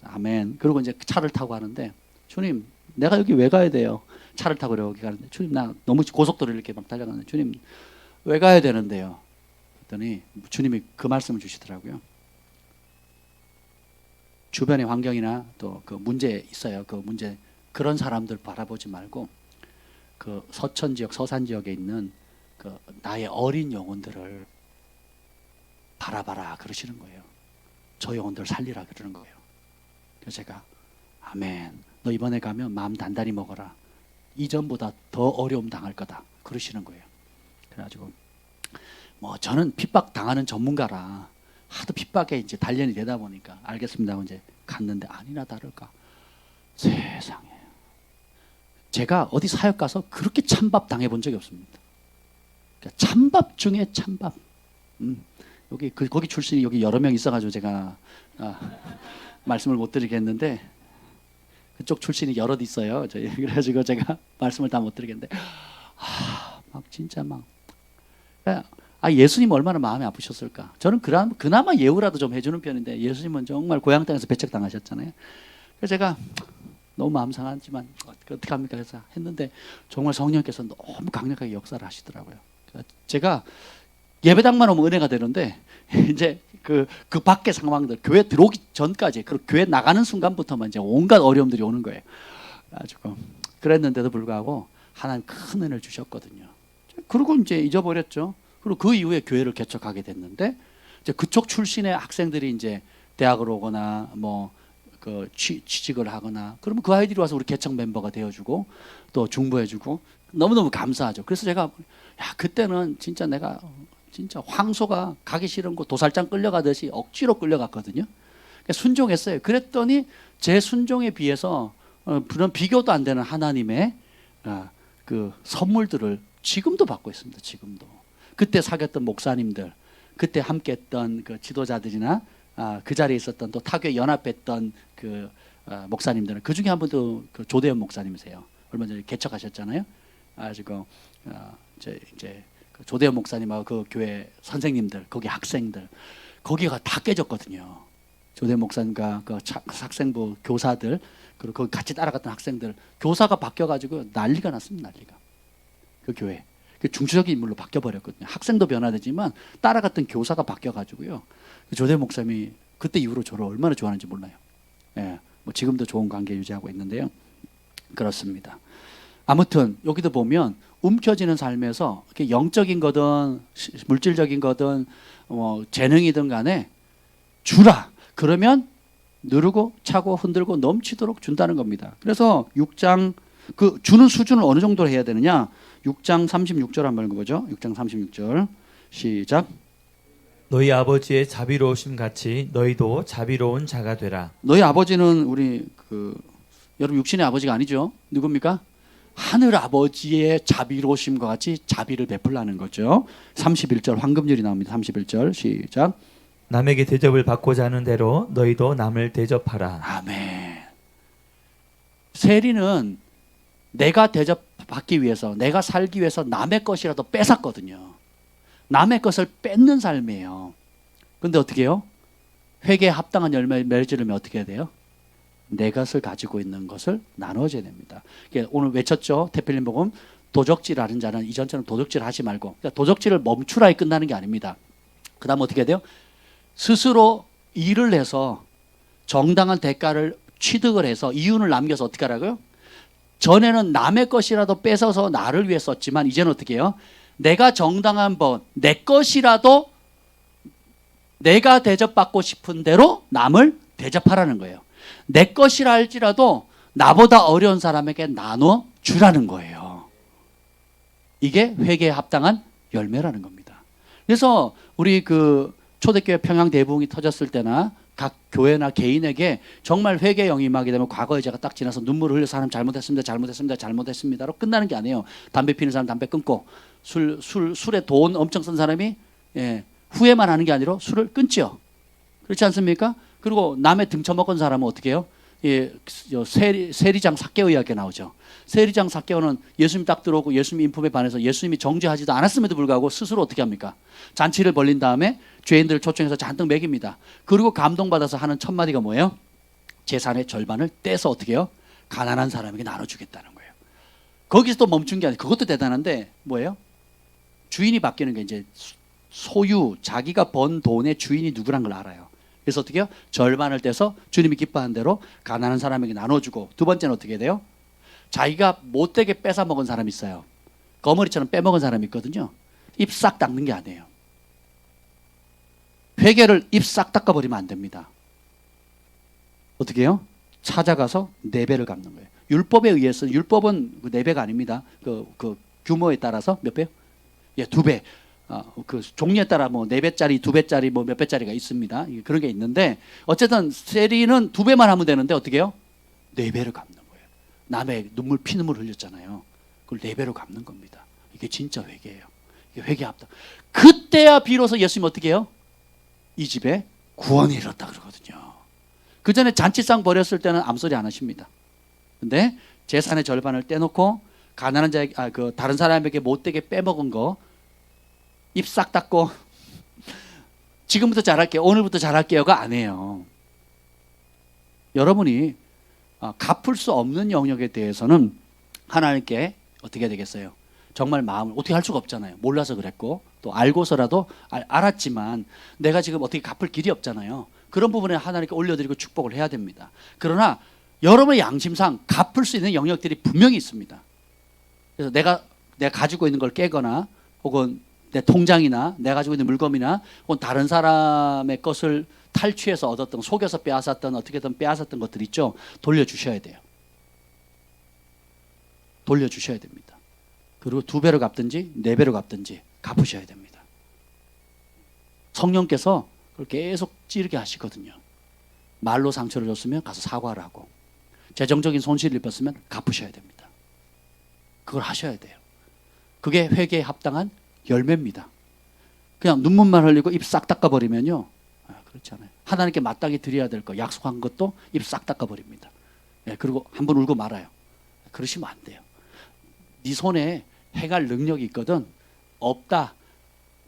아멘. 그리고 이제 차를 타고 가는데 주님 내가 여기 왜 가야 돼요? 차를 타고 여기 가는데 주님 나 너무 고속도로를 이렇게 막 달려가는데 주님 왜 가야 되는데요? 그랬더니 주님이 그 말씀을 주시더라고요. 주변의 환경이나 또 그 문제 있어요. 그 문제 그런 사람들 바라보지 말고 그 서천 지역, 서산 지역에 있는 그 나의 어린 영혼들을 바라봐라 그러시는 거예요. 저 영혼들 살리라 그러는 거예요. 그래서 제가 아멘. 너 이번에 가면 마음 단단히 먹어라. 이전보다 더 어려움 당할 거다. 그러시는 거예요. 그래가지고 뭐 저는 핍박 당하는 전문가라 하도 핍박에 이제 단련이 되다 보니까 알겠습니다. 이제 갔는데 아니나 다를까 세상에 제가 어디 사역 가서 그렇게 찬밥 당해본 적이 없습니다. 그러니까 찬밥 중에 찬밥. 여기 거기 출신이 여기 여러 명 있어가지고 제가 말씀을 못 드리겠는데 그쪽 출신이 여럿 있어요. 저희 그래가지고 제가 말씀을 다 못 드리겠는데 막 진짜 막 예수님 얼마나 마음이 아프셨을까. 저는 그나마 예우라도 좀 해주는 편인데 예수님은 정말 고향 땅에서 배척당하셨잖아요. 그래서 제가 너무 마음 상하지만 어떻게 합니까? 그래서 했는데 정말 성령께서 너무 강력하게 역사를 하시더라고요. 제가 예배당만 오면 은혜가 되는데 이제 그 밖의 상황들 교회 들어오기 전까지 그리고 교회 나가는 순간부터만 이제 온갖 어려움들이 오는 거예요. 가지고 그랬는데도 불구하고 하나님 큰 은혜를 주셨거든요. 그리고 이제 잊어버렸죠. 그리고 그 이후에 교회를 개척하게 됐는데 이제 그쪽 출신의 학생들이 이제 대학을 오거나 뭐 그 취직을 하거나 그러면 그 아이들이 와서 우리 개척 멤버가 되어주고 또 중보해주고 너무너무 감사하죠. 그래서 제가 그때는 진짜 내가 진짜 황소가 가기 싫은 곳 도살장 끌려가듯이 억지로 끌려갔거든요. 순종했어요. 그랬더니 제 순종에 비해서 그런 비교도 안 되는 하나님의 그 선물들을 지금도 받고 있습니다. 지금도. 그때 사귀었던 목사님들, 그때 함께했던 그 지도자들이나 그 자리에 있었던 또 타교에 연합했던 그 목사님들은 그 중에 한 분도 그 조대현 목사님이세요. 얼마 전에 개척하셨잖아요. 지금 이제 그 조대현 목사님하고 그 교회 선생님들, 거기 학생들, 거기가 다 깨졌거든요. 조대현 목사님과 그 학생부 교사들, 그리고 거기 같이 따라갔던 학생들, 교사가 바뀌어가지고 난리가 났습니다. 난리가. 그 교회. 그 중추적인 인물로 바뀌어버렸거든요. 학생도 변화되지만 따라갔던 교사가 바뀌어가지고요. 그 조대현 목사님이 그때 이후로 저를 얼마나 좋아하는지 몰라요. 예, 뭐 지금도 좋은 관계 유지하고 있는데요. 그렇습니다. 아무튼 여기도 보면 움켜쥐는 삶에서 영적인 거든 물질적인 거든 재능이든 간에 주라. 그러면 누르고 차고 흔들고 넘치도록 준다는 겁니다. 그래서 6장 그 주는 수준을 어느 정도로 해야 되느냐? 6장 36절 한번 읽어보죠. 6장 36절 시작. 너희 아버지의 자비로우심 같이 너희도 자비로운 자가 되라. 너희 아버지는 우리 여러분 육신의 아버지가 아니죠. 누굽니까? 하늘 아버지의 자비로우심과 같이 자비를 베풀라는 거죠. 31절 황금률이 나옵니다. 31절 시작. 남에게 대접을 받고자 하는 대로 너희도 남을 대접하라. 아멘. 세리는 내가 대접받기 위해서 내가 살기 위해서 남의 것이라도 뺏었거든요. 남의 것을 뺏는 삶이에요. 근데 어떻게 해요? 회개에 합당한 열매를 맺으려면 어떻게 해야 돼요? 내 것을 가지고 있는 것을 나눠줘야 됩니다. 오늘 외쳤죠. 태필린 복음 도적질하는 자는 이전처럼 도적질 하지 말고, 그러니까 도적질을 멈추라에 끝나는 게 아닙니다. 그 다음 어떻게 해야 돼요? 스스로 일을 해서 정당한 대가를 취득을 해서 이윤을 남겨서 어떻게 하라고요? 전에는 남의 것이라도 뺏어서 나를 위해 썼지만 이제는 어떻게 해요? 내가 정당한 내 것이라도 내가 대접받고 싶은 대로 남을 대접하라는 거예요. 내 것이라 할지라도 나보다 어려운 사람에게 나눠 주라는 거예요. 이게 회개에 합당한 열매라는 겁니다. 그래서 우리 그 초대교회 평양 대부흥이 터졌을 때나 각 교회나 개인에게 정말 회개 영임하게 되면 과거에 제가 딱 지나서 눈물을 흘려 사람 잘못했습니다로 끝나는 게 아니에요. 담배 피는 사람 담배 끊고 술에 돈 엄청 쓴 사람이 후회만 하는 게 아니라 술을 끊지요. 그렇지 않습니까? 그리고 남의 등쳐먹은 사람은 어떻게 해요? 세리장 삭개오 이야기가 나오죠. 세리장 삭개오는 예수님 딱 들어오고 예수님 인품에 반해서 예수님이 정죄하지도 않았음에도 불구하고 스스로 어떻게 합니까? 잔치를 벌린 다음에 죄인들을 초청해서 잔뜩 먹입니다. 그리고 감동받아서 하는 첫 마디가 뭐예요? 재산의 절반을 떼서 어떻게 해요? 가난한 사람에게 나눠주겠다는 거예요. 거기서 또 멈춘 게 아니에요. 그것도 대단한데 뭐예요? 주인이 바뀌는 게 이제 소유, 자기가 번 돈의 주인이 누구란 걸 알아요. 그래서 어떻게 해요? 절반을 떼서 주님이 기뻐한 대로 가난한 사람에게 나눠주고, 두 번째는 어떻게 돼요? 자기가 못되게 뺏어 먹은 사람이 있어요. 거머리처럼 빼먹은 사람이 있거든요. 입 싹 닦는 게 아니에요. 회개를 입 싹 닦아버리면 안 됩니다. 어떻게 해요? 찾아가서 4배를 갚는 거예요. 율법에 의해서, 율법은 4배가 아닙니다. 그 규모에 따라서 몇 배요? 2배. 그 종류에 따라 뭐 4배짜리, 2배짜리, 뭐 몇 배짜리가 있습니다. 그런 게 있는데, 어쨌든 세리는 2배만 하면 되는데 어떻게 해요? 4배를 갚는 거예요. 남의 피눈물 흘렸잖아요. 그걸 4배로 갚는 겁니다. 이게 진짜 회개예요. 이게 회개합다. 그때야 비로소 예수님 어떻게 해요? 이 집에 구원이 이뤘다 그러거든요. 그 전에 잔치상 벌였을 때는 암소리 안 하십니다. 근데 재산의 절반을 떼놓고 가난한 자에게, 다른 사람에게 못되게 빼먹은 거 입 싹 닦고 지금부터 잘할게요, 오늘부터 잘할게요가 아니에요. 여러분이 갚을 수 없는 영역에 대해서는 하나님께 어떻게 해야 되겠어요? 정말 마음을 어떻게 할 수가 없잖아요. 몰라서 그랬고, 또 알고서라도 알았지만 내가 지금 어떻게 갚을 길이 없잖아요. 그런 부분에 하나님께 올려드리고 축복을 해야 됩니다. 그러나 여러분의 양심상 갚을 수 있는 영역들이 분명히 있습니다. 그래서 내가 가지고 있는 걸 깨거나, 혹은 내 통장이나 내가 가지고 있는 물건이나, 혹은 다른 사람의 것을 탈취해서 얻었던, 속여서 빼앗았던, 어떻게든 빼앗았던 것들 있죠. 돌려주셔야 돼요. 돌려주셔야 됩니다. 그리고 2배로 갚든지 4배로 갚든지 갚으셔야 됩니다. 성령께서 그걸 계속 찌르게 하시거든요. 말로 상처를 줬으면 가서 사과를 하고, 재정적인 손실을 입었으면 갚으셔야 됩니다. 그걸 하셔야 돼요. 그게 회개에 합당한 열매입니다. 그냥 눈물만 흘리고 입 싹 닦아버리면요, 그렇지 않아요. 하나님께 마땅히 드려야 될 거, 약속한 것도 입 싹 닦아버립니다. 그리고 한 번 울고 말아요. 그러시면 안 돼요. 네 손에 행할 능력이 있거든,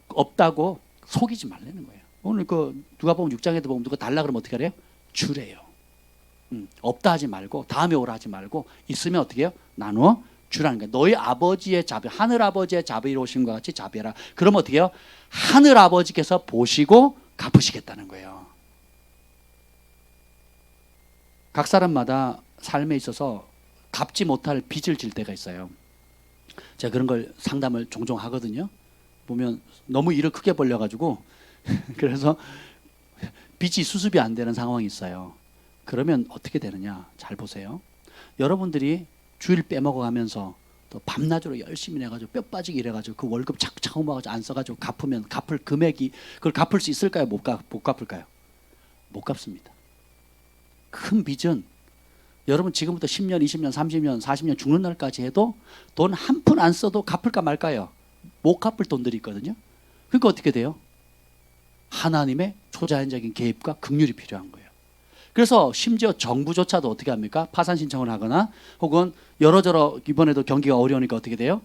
없다고 속이지 말라는 거예요. 오늘 누가복음 6장에도 보면 누가 달라 그러면 어떻게 하래요? 주래요. 없다 하지 말고, 다음에 오라 하지 말고, 있으면 어떻게 해요? 나누어 주라는 거예요. 너희 아버지의 자비, 하늘 아버지의 자비로우심과 같이 자비해라. 그럼 어떻게 해요? 하늘 아버지께서 보시고 갚으시겠다는 거예요. 각 사람마다 삶에 있어서 갚지 못할 빚을 질 때가 있어요. 제가 그런 걸 상담을 종종 하거든요. 보면 너무 일을 크게 벌려가지고 그래서 빚이 수습이 안 되는 상황이 있어요. 그러면 어떻게 되느냐? 잘 보세요. 여러분들이 주일 빼먹어가면서 또 밤낮으로 열심히 내가지고 뼈 빠지게 일해가지고 그 월급 차곡차곡 모아가지고 안 써가지고 갚으면 갚을 금액이, 그걸 갚을 수 있을까요? 못 갚을까요? 못 갚습니다. 큰 빚은 여러분 지금부터 10년, 20년, 30년, 40년 죽는 날까지 해도 돈 한 푼 안 써도 갚을까 말까요? 못 갚을 돈들이 있거든요. 그러니까 어떻게 돼요? 하나님의 초자연적인 개입과 긍휼이 필요한 거예요. 그래서 심지어 정부조차도 어떻게 합니까? 파산 신청을 하거나, 혹은 여러저러 이번에도 경기가 어려우니까 어떻게 돼요?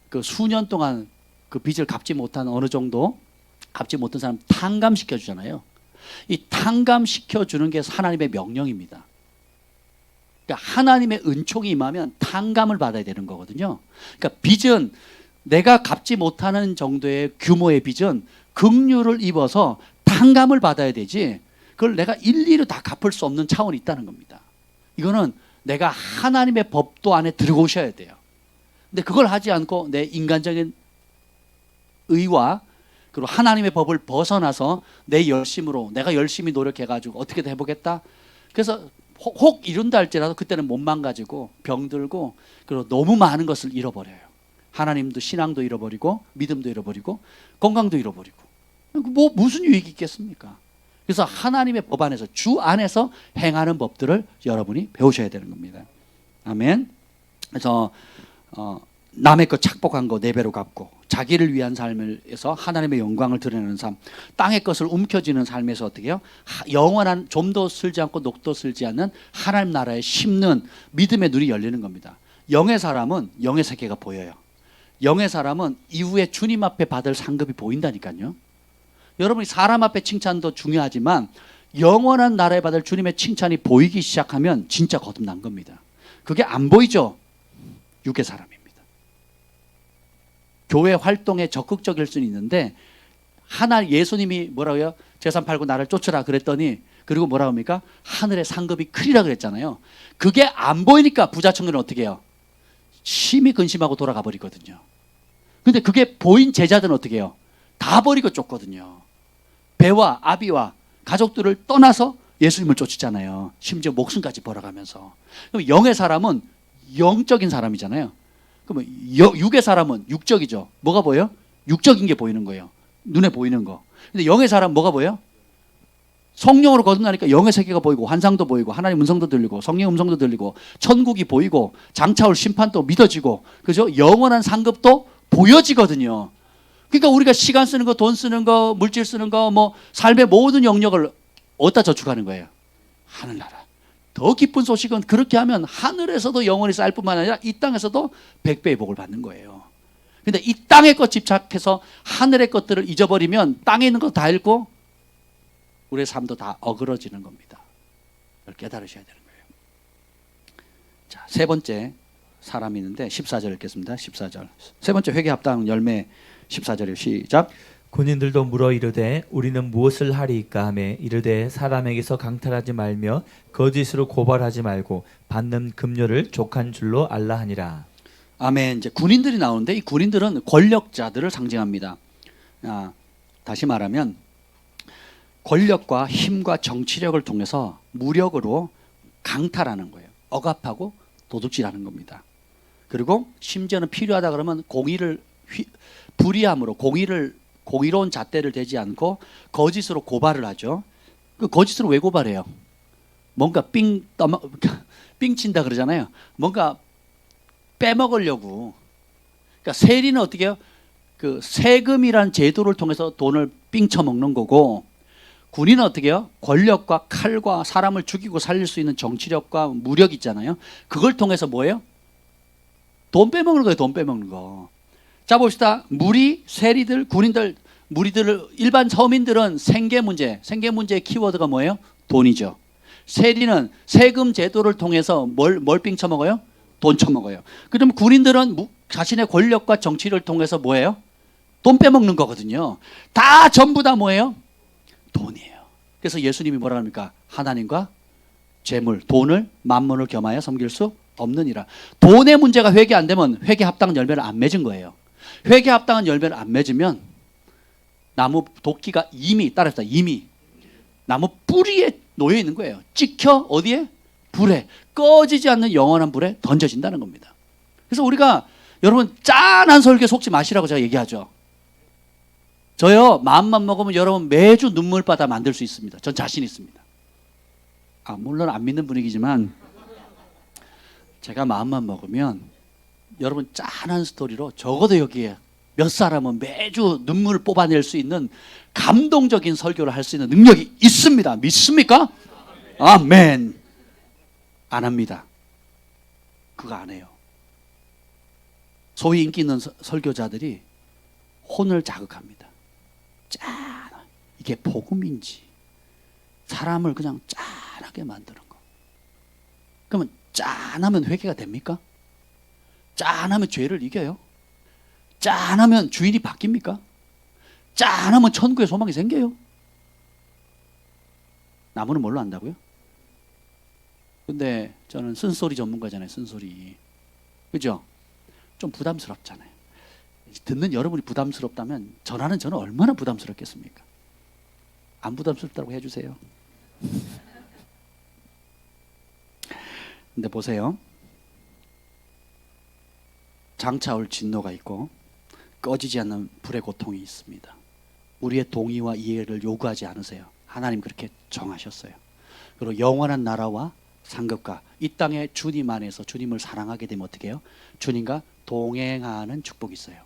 그 수년 동안 그 빚을 갚지 못한, 어느 정도 갚지 못한 사람 탕감시켜 주잖아요. 이 탕감시켜 주는 게 하나님의 명령입니다. 그러니까 하나님의 은총이 임하면 탕감을 받아야 되는 거거든요. 그러니까 빚은, 내가 갚지 못하는 정도의 규모의 빚은 긍휼을 입어서 탕감을 받아야 되지, 그걸 내가 일일이 다 갚을 수 없는 차원이 있다는 겁니다. 이거는 내가 하나님의 법도 안에 들어오셔야 돼요. 근데 그걸 하지 않고 내 인간적인 의와 그리고 하나님의 법을 벗어나서 내 열심으로 내가 열심히 노력해가지고 어떻게든 해보겠다. 그래서 혹 이룬다 할지라도 그때는 몸만 가지고 병들고 그리고 너무 많은 것을 잃어버려요. 하나님도 신앙도 잃어버리고 믿음도 잃어버리고 건강도 잃어버리고 뭐 무슨 유익이 있겠습니까? 그래서 하나님의 법 안에서 주 안에서 행하는 법들을 여러분이 배우셔야 되는 겁니다. 아멘. 그래서 남의 것 착복한 거 4배로 갚고 자기를 위한 삶에서 하나님의 영광을 드러내는 삶, 땅의 것을 움켜쥐는 삶에서 어떻게 해요? 영원한 좀도 슬지 않고 녹도 슬지 않는 하나님 나라에 심는 믿음의 눈이 열리는 겁니다. 영의 사람은 영의 세계가 보여요. 영의 사람은 이후에 주님 앞에 받을 상급이 보인다니까요. 여러분이 사람 앞에 칭찬도 중요하지만 영원한 나라에 받을 주님의 칭찬이 보이기 시작하면 진짜 거듭난 겁니다. 그게 안 보이죠? 육의 사람입니다. 교회 활동에 적극적일 수는 있는데 예수님이 뭐라고요? 재산 팔고 나를 쫓으라 그랬더니 그리고 뭐라고 합니까? 하늘의 상급이 크리라 그랬잖아요. 그게 안 보이니까 부자 청년은 어떻게 해요? 심히 근심하고 돌아가 버리거든요. 근데 그게 보인 제자들은 어떻게 해요? 다 버리고 쫓거든요. 배와 아비와 가족들을 떠나서 예수님을 쫓잖아요. 심지어 목숨까지 벌어가면서. 그럼 영의 사람은 영적인 사람이잖아요. 그러면 육의 사람은 육적이죠. 뭐가 보여요? 육적인 게 보이는 거예요. 눈에 보이는 거. 근데 영의 사람은 뭐가 보여요? 성령으로 거듭나니까 영의 세계가 보이고 환상도 보이고 하나님 음성도 들리고 성령 음성도 들리고 천국이 보이고 장차올 심판도 믿어지고 그죠? 영원한 상급도 보여지거든요. 그러니까 우리가 시간 쓰는 거, 돈 쓰는 거, 물질 쓰는 거, 뭐 삶의 모든 영역을 어디다 저축하는 거예요? 하늘나라. 더 기쁜 소식은 그렇게 하면 하늘에서도 영원히 쌓일 뿐만 아니라 이 땅에서도 100배의 복을 받는 거예요. 근데 이 땅의 것 집착해서 하늘의 것들을 잊어버리면 땅에 있는 거 다 잃고 우리의 삶도 다 어그러지는 겁니다. 이걸 깨달으셔야 되는 거예요. 자, 세 번째 사람이 있는데 14절 읽겠습니다. 14절. 세 번째 회개 합당 열매 14절이요. 시작. 군인들도 물어 이르되 우리는 무엇을 하리이까 하매 이르되 사람에게서 강탈하지 말며 거짓으로 고발하지 말고 받는 급료를 족한 줄로 알라 하니라. 아멘. 이제 군인들이 나오는데 이 군인들은 권력자들을 상징합니다. 다시 말하면 권력과 힘과 정치력을 통해서 무력으로 강탈하는 거예요. 억압하고 도둑질하는 겁니다. 그리고 심지어는 필요하다 그러면 불의함으로 공의로운 잣대를 대지 않고 거짓으로 고발을 하죠. 그 거짓으로 왜 고발해요? 뭔가 삥 친다 그러잖아요. 뭔가 빼먹으려고. 그러니까 세리는 어떻게 해요? 그 세금이란 제도를 통해서 돈을 삥 쳐먹는 거고 군인은 어떻게 해요? 권력과 칼과 사람을 죽이고 살릴 수 있는 정치력과 무력 있잖아요. 그걸 통해서 뭐예요? 돈 빼먹는 거예요. 돈 빼먹는 거. 자 봅시다. 무리, 세리들, 군인들, 무리들, 일반 서민들은 생계 문제의 키워드가 뭐예요? 돈이죠. 세리는 세금 제도를 통해서 뭘 삥 쳐먹어요? 돈 쳐먹어요. 그럼 군인들은 자신의 권력과 정치를 통해서 뭐예요? 돈 빼먹는 거거든요. 다 전부 다 뭐예요? 돈이에요. 그래서 예수님이 뭐라 합니까? 하나님과 재물, 돈을 만문을 겸하여 섬길 수 없느니라. 돈의 문제가 회개 안 되면 회개 합당 열매를 안 맺은 거예요. 회개 합당한 열매를 안 맺으면 나무 도끼가 이미 나무 뿌리에 놓여 있는 거예요. 찍혀 어디에? 불에. 꺼지지 않는 영원한 불에 던져진다는 겁니다. 그래서 우리가 여러분 짠한 설교에 속지 마시라고 제가 얘기하죠. 저요 마음만 먹으면 여러분 매주 눈물바다 만들 수 있습니다. 전 자신 있습니다. 물론 안 믿는 분위기지만 제가 마음만 먹으면 여러분 짠한 스토리로 적어도 여기에 몇 사람은 매주 눈물을 뽑아낼 수 있는 감동적인 설교를 할 수 있는 능력이 있습니다. 믿습니까? 아멘. 안 합니다. 그거 안 해요. 소위 인기 있는 설교자들이 혼을 자극합니다. 짠. 이게 복음인지 사람을 그냥 짠하게 만드는 거. 그러면 짠하면 회개가 됩니까? 짠하면 죄를 이겨요? 짠하면 주인이 바뀝니까? 짠하면 천국의 소망이 생겨요? 나무는 뭘로 안다고요? 근데 저는 쓴소리 전문가잖아요. 쓴소리. 그죠? 좀 부담스럽잖아요. 듣는 여러분이 부담스럽다면 전하는 저는 얼마나 부담스럽겠습니까? 안 부담스럽다고 해주세요. 근데 보세요. 장차올 진노가 있고 꺼지지 않는 불의 고통이 있습니다. 우리의 동의와 이해를 요구하지 않으세요. 하나님 그렇게 정하셨어요. 그리고 영원한 나라와 상급과 이 땅에 주님 안에서 주님을 사랑하게 되면 어떻게 해요? 주님과 동행하는 축복이 있어요.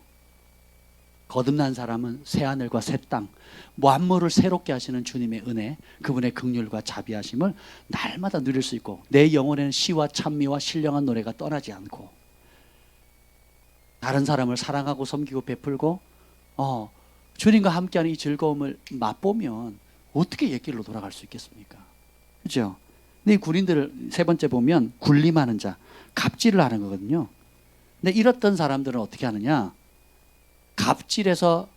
거듭난 사람은 새하늘과 새 땅, 만물을 새롭게 하시는 주님의 은혜, 그분의 긍휼과 자비하심을 날마다 누릴 수 있고 내 영혼에는 시와 찬미와 신령한 노래가 떠나지 않고 다른 사람을 사랑하고 섬기고 베풀고 주님과 함께하는 이 즐거움을 맛보면 어떻게 옛길로 돌아갈 수 있겠습니까? 그렇죠? 근데 이 군인들을 세 번째 보면 군림하는 자, 갑질을 하는 거거든요. 근데 이렇던 사람들은 어떻게 하느냐? 갑질해서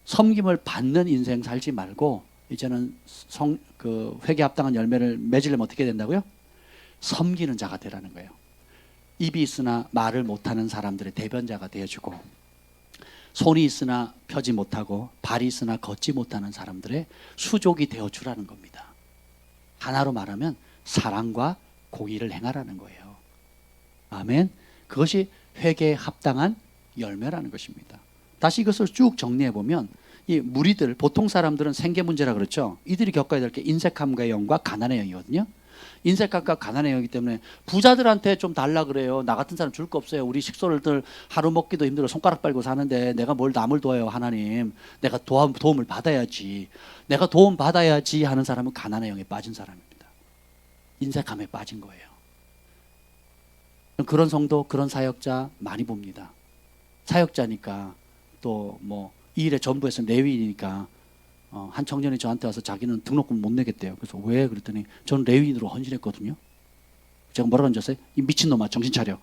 섬김을 받는 인생 살지 말고 이제는 회개 합당한 열매를 맺으려면 어떻게 된다고요? 섬기는 자가 되라는 거예요. 입이 있으나 말을 못하는 사람들의 대변자가 되어주고 손이 있으나 펴지 못하고 발이 있으나 걷지 못하는 사람들의 수족이 되어주라는 겁니다. 하나로 말하면 사랑과 공의를 행하라는 거예요. 아멘. 그것이 회개에 합당한 열매라는 것입니다. 다시 이것을 쭉 정리해 보면 이 무리들, 보통 사람들은 생계 문제라 그렇죠. 이들이 겪어야 될 게 인색함과 영과 가난의 영이거든요. 인색함과 가난의 영이기 때문에 부자들한테 좀 달라 그래요. 나 같은 사람 줄 거 없어요. 우리 식소를 하루 먹기도 힘들어 손가락 빨고 사는데 내가 뭘 남을 도와요. 하나님, 내가 도움을 받아야지. 내가 도움 받아야지 하는 사람은 가난의 영에 빠진 사람입니다. 인색함에 빠진 거예요. 그런 성도, 그런 사역자 많이 봅니다. 사역자니까 또 뭐 이 일의 전부에서 레위인이니까 한 청년이 저한테 와서 자기는 등록금 못 내겠대요. 그래서 왜? 그랬더니 저는 레위인으로 헌신했거든요. 제가 뭐라고 앉았어요? 이 미친놈아 정신 차려.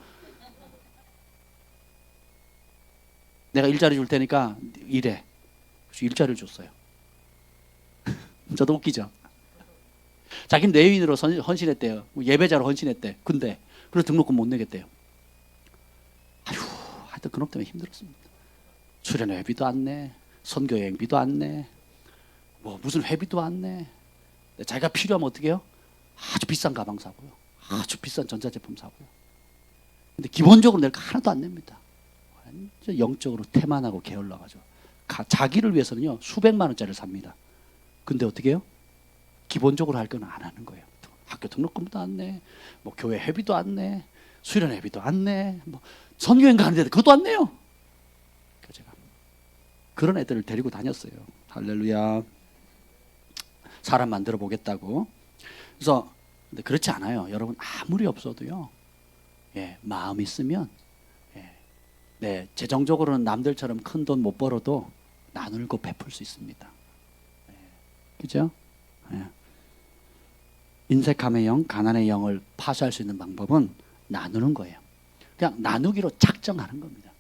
내가 일자리 줄 테니까 일해. 그래서 일자리를 줬어요. 저도 웃기죠. 자기는 레위인으로 헌신했대요. 예배자로 헌신했대. 근데 그래서 등록금 못 내겠대요. 하여튼 그놈 때문에 힘들었습니다. 수련 회비도 안 내, 선교 여행비도 안 내, 뭐 무슨 회비도 안 내. 자기가 필요하면 어떻게 해요? 아주 비싼 가방 사고요. 아주 비싼 전자제품 사고요. 근데 기본적으로 낼 거 하나도 안 냅니다. 완전 영적으로 태만하고 게을러가지고 자기를 위해서는요 수백만 원짜리를 삽니다. 근데 어떻게 해요? 기본적으로 할 건 안 하는 거예요. 학교 등록금도 안 내, 뭐 교회 회비도 안 내, 수련 회비도 안 내, 뭐 선교행 가는데 그것도 안 내요. 제가 그런 애들을 데리고 다녔어요. 할렐루야. 사람 만들어 보겠다고. 그래서 근데 그렇지 않아요. 여러분 아무리 없어도요. 마음 있으면 재정적으로는 남들처럼 큰 돈 못 벌어도 나누고 베풀 수 있습니다. 그죠? 인색함의 영, 가난의 영을 파수할 수 있는 방법은 나누는 거예요. 그냥 나누기로 작정하는 겁니다.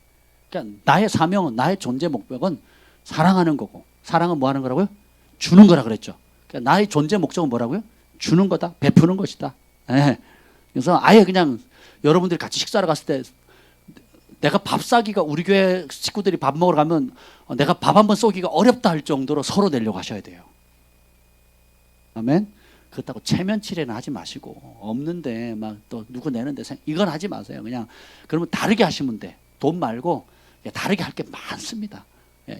그러니까 나의 사명은, 나의 존재 목적은 사랑하는 거고, 사랑은 뭐 하는 거라고요? 주는 거라 그랬죠. 그러니까 나의 존재 목적은 뭐라고요? 주는 거다, 베푸는 것이다. 그래서 아예 그냥 여러분들이 같이 식사를 갔을 때 내가 밥 싸기가, 우리 교회 식구들이 밥 먹으러 가면 내가 밥 한번 쏘기가 어렵다 할 정도로 서로 내려고 하셔야 돼요. 아멘. 그렇다고 체면치레는 하지 마시고, 없는데 막 또 누구 내는데 이건 하지 마세요. 그냥 그러면 다르게 하시면 돼. 돈 말고 다르게 할 게 많습니다.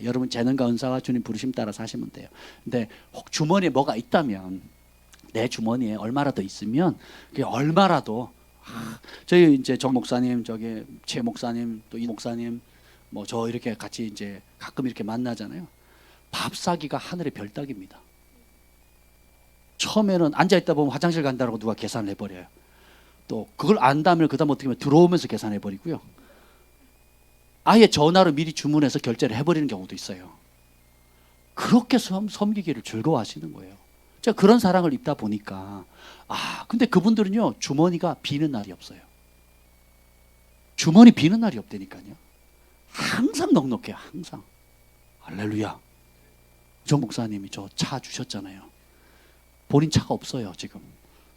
여러분 재능과 은사와 주님 부르심 따라서 하시면 돼요. 근데 혹 주머니에 뭐가 있다면, 내 주머니에 얼마라도 있으면 그게 얼마라도 저희 이제 정 목사님, 저기 최 목사님, 또 이 목사님, 뭐 저 이렇게 같이 이제 가끔 이렇게 만나잖아요. 밥 사기가 하늘의 별따기입니다. 처음에는 앉아있다 보면 화장실 간다고 누가 계산을 해버려요. 또 그걸 안다면 그 다음 어떻게 하면 들어오면서 계산해버리고요. 아예 전화로 미리 주문해서 결제를 해버리는 경우도 있어요. 그렇게 섬기기를 즐거워하시는 거예요. 제가 그런 사랑을 입다 보니까 근데 그분들은요 주머니가 비는 날이 없어요. 주머니 비는 날이 없다니까요. 항상 넉넉해요. 항상. 할렐루야. 정 목사님이 저 차 주셨잖아요. 본인 차가 없어요 지금.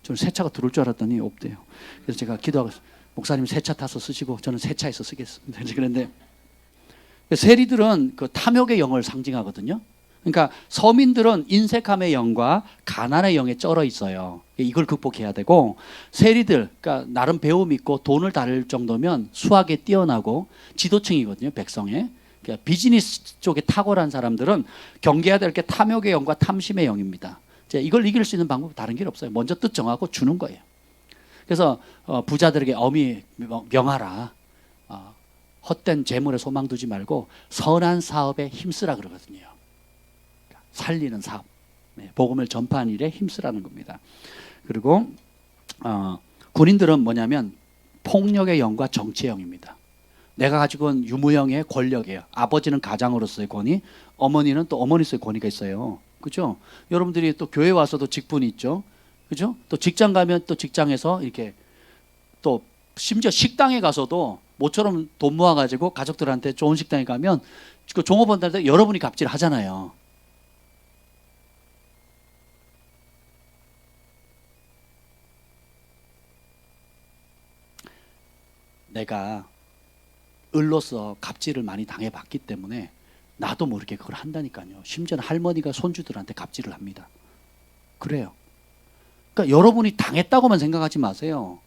저는 새 차가 들어올 줄 알았더니 없대요. 그래서 제가 기도하고 목사님 새 차 타서 쓰시고 저는 새 차에서 쓰겠습니다. 그런데 세리들은 그 탐욕의 영을 상징하거든요. 그러니까 서민들은 인색함의 영과 가난의 영에 쩔어 있어요. 이걸 극복해야 되고, 세리들, 그러니까 나름 배움 있고 돈을 다룰 정도면 수학에 뛰어나고 지도층이거든요, 백성에. 그러니까 비즈니스 쪽에 탁월한 사람들은 경계해야 될 게 탐욕의 영과 탐심의 영입니다. 이걸 이길 수 있는 방법은 다른 길 없어요. 먼저 뜻 정하고 주는 거예요. 그래서 부자들에게 엄히 명하라. 헛된 재물에 소망 두지 말고 선한 사업에 힘쓰라 그러거든요. 살리는 사업, 복음을 전파하는 일에 힘쓰라는 겁니다. 그리고 군인들은 뭐냐면 폭력의 영과 정치의 영입니다. 내가 가지고 온 유무형의 권력이에요. 아버지는 가장으로서의 권위, 어머니는 또 어머니로서의 권위가 있어요. 그죠? 여러분들이 또 교회 와서도 직분이 있죠. 그죠? 또 직장 가면 또 직장에서 이렇게 또 심지어 식당에 가서도 모처럼 돈 모아가지고 가족들한테 좋은 식당에 가면 그 종업원들한테 여러분이 갑질 하잖아요. 내가 을로서 갑질을 많이 당해봤기 때문에 나도 모르게 그걸 한다니까요. 심지어는 할머니가 손주들한테 갑질을 합니다. 그래요. 그러니까 여러분이 당했다고만 생각하지 마세요.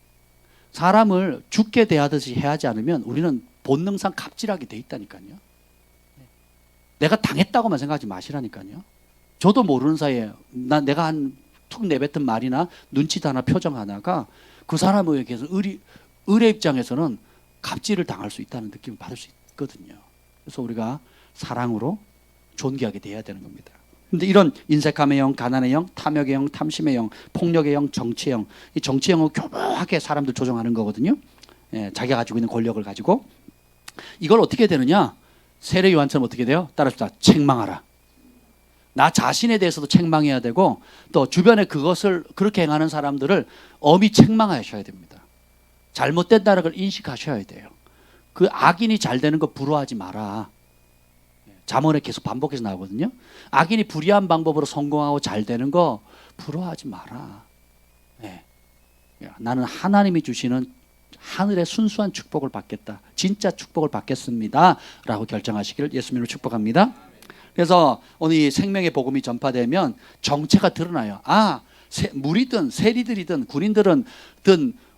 사람을 죽게 대하듯이 해하지 않으면 우리는 본능상 갑질하게 돼 있다니까요. 내가 당했다고만 생각하지 마시라니까요. 저도 모르는 사이에 내가 한 툭 내뱉은 말이나 눈짓 하나 표정 하나가 그 사람에게서 을의 입장에서는 갑질을 당할 수 있다는 느낌을 받을 수 있거든요. 그래서 우리가 사랑으로 존귀하게 돼야 되는 겁니다. 근데 이런 인색함의 영, 가난의 영, 탐욕의 영, 탐심의 영, 폭력의 영, 정치의 영, 이 정치의 영은 교묘하게 사람들 조종하는 거거든요. 자기가 가지고 있는 권력을 가지고. 이걸 어떻게 되느냐? 세례 요한처럼 어떻게 돼요? 따라합시다. 책망하라. 나 자신에 대해서도 책망해야 되고 또 주변에 그것을 그렇게 행하는 사람들을 엄히 책망하셔야 됩니다. 잘못된다는 걸 인식하셔야 돼요. 그 악인이 잘 되는 거 부러워하지 마라. 잠언에 계속 반복해서 나오거든요. 악인이 불의한 방법으로 성공하고 잘 되는 거 부러워하지 마라. 나는 하나님이 주시는 하늘의 순수한 축복을 받겠다. 진짜 축복을 받겠습니다. 라고 결정하시기를 예수님으로 축복합니다. 그래서 오늘 이 생명의 복음이 전파되면 정체가 드러나요. 무리든 세리들이든 군인들은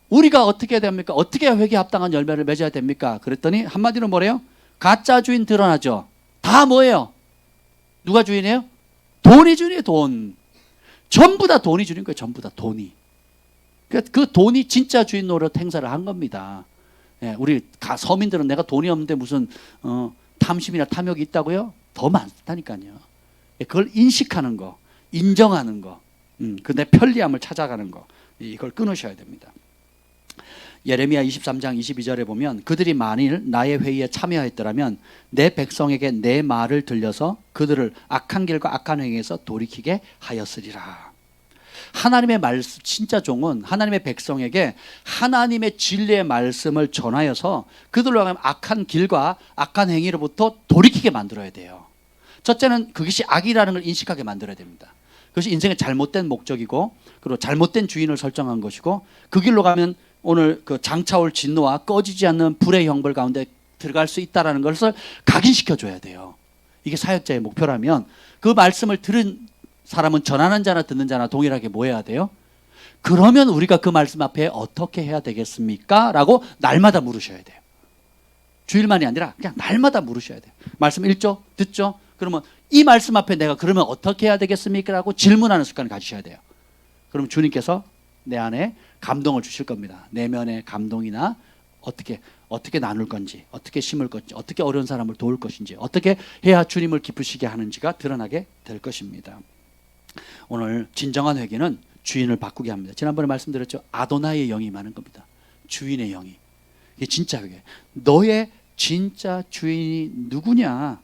우리가 어떻게 됩니까? 어떻게 회개에 합당한 열매를 맺어야 됩니까? 그랬더니 한마디로 뭐래요? 가짜 주인 드러나죠. 다 뭐예요? 누가 주인이에요? 돈이 주인이에요. 돈. 전부 다 돈이 주인 거예요. 전부 다 돈이. 그 돈이 진짜 주인 노릇 행사를 한 겁니다. 우리 서민들은 내가 돈이 없는데 무슨 탐심이나 탐욕이 있다고요? 더 많다니까요. 그걸 인식하는 거, 인정하는 거, 그 내 편리함을 찾아가는 거, 이걸 끊으셔야 됩니다. 예레미야 23장 22절에 보면 그들이 만일 나의 회의에 참여했더라면 내 백성에게 내 말을 들려서 그들을 악한 길과 악한 행위에서 돌이키게 하였으리라. 하나님의 말씀, 진짜 종은 하나님의 백성에게 하나님의 진리의 말씀을 전하여서 그들로 하여금 악한 길과 악한 행위로부터 돌이키게 만들어야 돼요. 첫째는 그것이 악이라는 걸 인식하게 만들어야 됩니다. 그것이 인생의 잘못된 목적이고 그리고 잘못된 주인을 설정한 것이고 그 길로 가면 오늘 그 장차올 진노와 꺼지지 않는 불의 형벌 가운데 들어갈 수 있다는 것을 각인시켜줘야 돼요. 이게 사역자의 목표라면 그 말씀을 들은 사람은 전하는 자나 듣는 자나 동일하게 뭐 해야 돼요? 그러면 우리가 그 말씀 앞에 어떻게 해야 되겠습니까? 라고 날마다 물으셔야 돼요. 주일만이 아니라 그냥 날마다 물으셔야 돼요. 말씀 읽죠? 듣죠? 그러면 이 말씀 앞에 내가 그러면 어떻게 해야 되겠습니까? 라고 질문하는 습관을 가지셔야 돼요. 그럼 주님께서 내 안에 감동을 주실 겁니다. 내면의 감동이나 어떻게 나눌 건지, 어떻게 심을 건지, 어떻게 어려운 사람을 도울 것인지, 어떻게 해야 주님을 기쁘시게 하는지가 드러나게 될 것입니다. 오늘 진정한 회개는 주인을 바꾸게 합니다. 지난번에 말씀드렸죠. 아도나이의 영이 임하는 겁니다. 주인의 영이. 이게 진짜 회개. 너의 진짜 주인이 누구냐?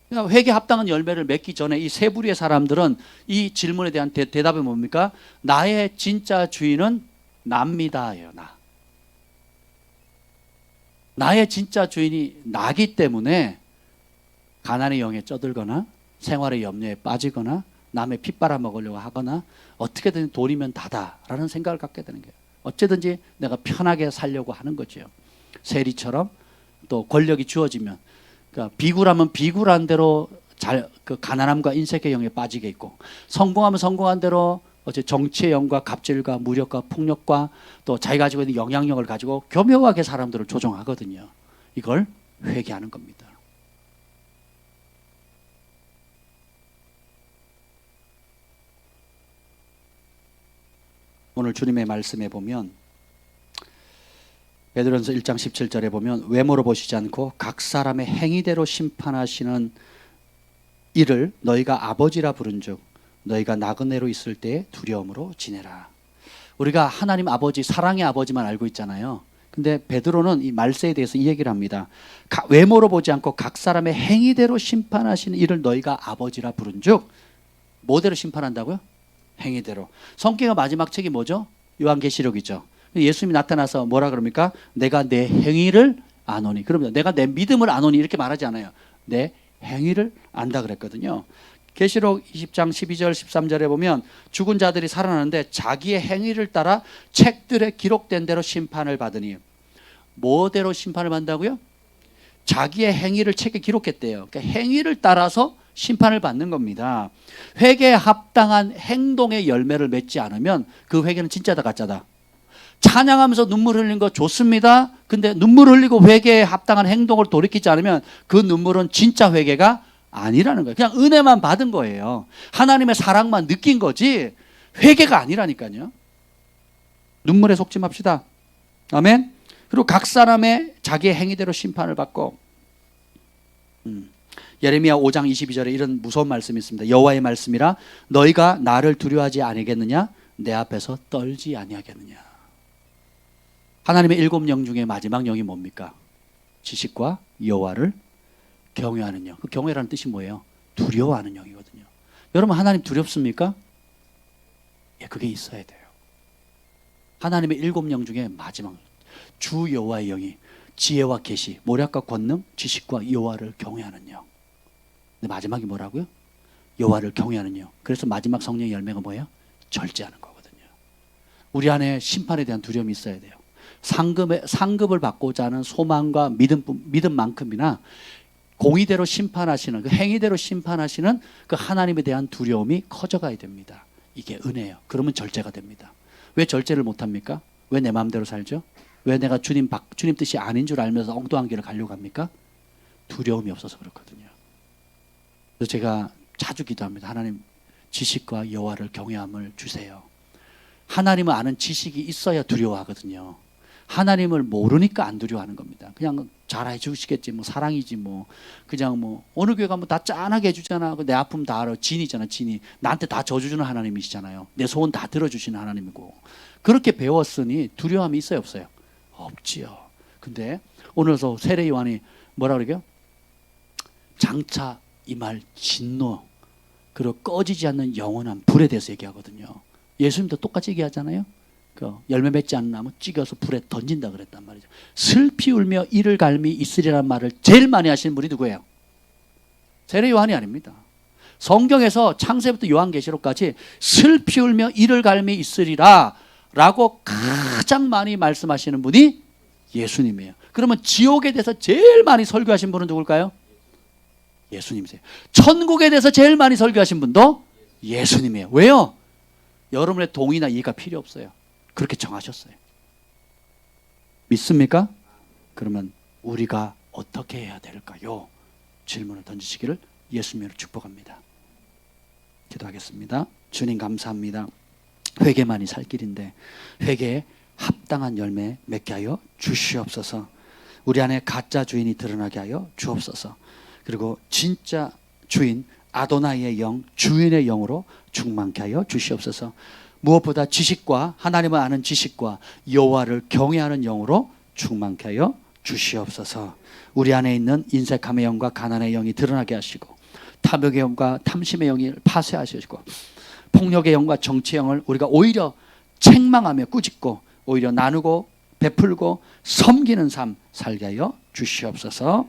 그러니까 회개 합당한 열매를 맺기 전에 이 세 부류의 사람들은 이 질문에 대한 대답이 뭡니까? 나의 진짜 주인은 나입니다예요. 나의 진짜 주인이 나기 때문에 가난의 영에 쩌들거나 생활의 염려에 빠지거나 남의 피 빨아먹으려고 하거나 어떻게든 돈이면 다다라는 생각을 갖게 되는 거예요. 어쨌든지 내가 편하게 살려고 하는 거죠. 세리처럼 또 권력이 주어지면 그러니까 비굴하면 비굴한 대로 그 가난함과 인색의 영에 빠지게 있고, 성공하면 성공한 대로 정치의 영과 갑질과 무력과 폭력과 또 자기가 가지고 있는 영향력을 가지고 교묘하게 사람들을 조종하거든요. 이걸 회개하는 겁니다. 오늘 주님의 말씀에 보면 베드로전서 1장 17절에 보면 외모로 보시지 않고 각 사람의 행위대로 심판하시는 이를 너희가 아버지라 부른즉 너희가 나그네로 있을 때 두려움으로 지내라. 우리가 하나님 아버지, 사랑의 아버지만 알고 있잖아요. 근데 베드로는 이 말세에 대해서 이 얘기를 합니다. 외모로 보지 않고 각 사람의 행위대로 심판하시는 이를 너희가 아버지라 부른즉, 뭐대로 심판한다고요? 행위대로. 성경의 마지막 책이 뭐죠? 요한계시록이죠. 예수님이 나타나서 뭐라 그럽니까? 내가 내 행위를 아노니. 그러면 내가 내 믿음을 아노니 이렇게 말하지 않아요. 내 행위를 안다 그랬거든요. 계시록 20장 12절 13절에 보면 죽은 자들이 살아나는데 자기의 행위를 따라 책들에 기록된 대로 심판을 받으니. 뭐대로 심판을 받는다고요? 자기의 행위를 책에 기록했대요. 그러니까 행위를 따라서 심판을 받는 겁니다. 회개에 합당한 행동의 열매를 맺지 않으면 그 회개는 진짜다 가짜다. 찬양하면서 눈물 흘리는 거 좋습니다. 근데 눈물 흘리고 회개에 합당한 행동을 돌이키지 않으면 그 눈물은 진짜 회개가 아니라는 거예요. 그냥 은혜만 받은 거예요. 하나님의 사랑만 느낀 거지 회개가 아니라니까요. 눈물에 속지 맙시다. 아멘. 그리고 각 사람의 자기의 행위대로 심판을 받고, 예레미야 5장 22절에 이런 무서운 말씀이 있습니다. 여호와의 말씀이라 너희가 나를 두려워하지 아니하겠느냐? 내 앞에서 떨지 아니하겠느냐? 하나님의 7영 중에 마지막 영이 뭡니까? 지식과 여호와를 경외하는 영. 그 경외라는 뜻이 뭐예요? 두려워하는 영이거든요. 여러분 하나님 두렵습니까? 예, 그게 있어야 돼요. 하나님의 7영 중에 마지막 주 여호와의 영이 지혜와 계시, 모략과 권능, 지식과 여호와를 경외하는 영. 근데 마지막이 뭐라고요? 여호와를 경외하는 영. 그래서 마지막 성령의 열매가 뭐예요? 절제하는 거거든요. 우리 안에 심판에 대한 두려움이 있어야 돼요. 상급을 받고자 하는 소망과 믿음만큼이나 공의대로 심판하시는, 그 행위대로 심판하시는 그 하나님에 대한 두려움이 커져가야 됩니다. 이게 은혜예요. 그러면 절제가 됩니다. 왜 절제를 못합니까? 왜 내 마음대로 살죠? 왜 내가 주님 뜻이 아닌 줄 알면서 엉뚱한 길을 가려고 합니까? 두려움이 없어서 그렇거든요. 그래서 제가 자주 기도합니다. 하나님, 지식과 여호와를 경외함을 주세요. 하나님을 아는 지식이 있어야 두려워하거든요. 하나님을 모르니까 안 두려워하는 겁니다. 그냥 잘해 주시겠지, 뭐 사랑이지, 뭐 그냥 뭐 어느 교회 가면 다 짠하게 해주잖아. 내 아픔 다 알아. 진이잖아, 진이. 나한테 다 져주는 하나님이시잖아요. 내 소원 다 들어주시는 하나님이고. 그렇게 배웠으니 두려움이 있어요, 없어요? 없지요. 근데 오늘서 세례 요한이 뭐라 그러게요? 장차 임할 진노, 그리고 꺼지지 않는 영원한 불에 대해서 얘기하거든요. 예수님도 똑같이 얘기하잖아요. 그 열매 맺지 않는 나무 찍어서 불에 던진다 그랬단 말이죠. 슬피 울며 이를 갈미 있으리라는 말을 제일 많이 하시는 분이 누구예요? 세례 요한이 아닙니다. 성경에서 창세부터 요한계시록까지 슬피 울며 이를 갈미 있으리라 라고 가장 많이 말씀하시는 분이 예수님이에요. 그러면 지옥에 대해서 제일 많이 설교하신 분은 누굴까요? 예수님이세요. 천국에 대해서 제일 많이 설교하신 분도 예수님이에요. 왜요? 여러분의 동의나 이해가 필요 없어요. 그렇게 정하셨어요. 믿습니까? 그러면 우리가 어떻게 해야 될까요? 질문을 던지시기를 예수님으로 축복합니다. 기도하겠습니다. 주님 감사합니다. 회개만이 살 길인데 회개에 합당한 열매 맺게 하여 주시옵소서. 우리 안에 가짜 주인이 드러나게 하여 주옵소서. 그리고 진짜 주인 아도나이의 영, 주인의 영으로 충만케 하여 주시옵소서. 무엇보다 지식과 하나님을 아는 지식과 여호와를 경외하는 영으로 충만케 하여 주시옵소서. 우리 안에 있는 인색함의 영과 가난의 영이 드러나게 하시고 탐욕의 영과 탐심의 영을 파쇄하시고 폭력의 영과 정치의 영을 우리가 오히려 책망하며 꾸짖고 오히려 나누고 베풀고 섬기는 삶 살게 하여 주시옵소서.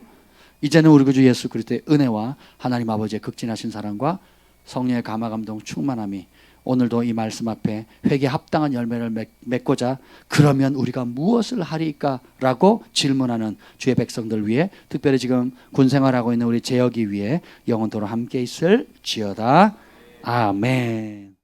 이제는 우리 구주 예수 그리스도의 은혜와 하나님 아버지의 극진하신 사랑과 성령의 감화 감동 충만함이 오늘도 이 말씀 앞에 회개 합당한 열매를 맺고자 그러면 우리가 무엇을 하리까라고 질문하는 주의 백성들 위해 특별히 지금 군 생활하고 있는 우리 재혁이 위해 영원토록 함께 있을 지어다. 아멘.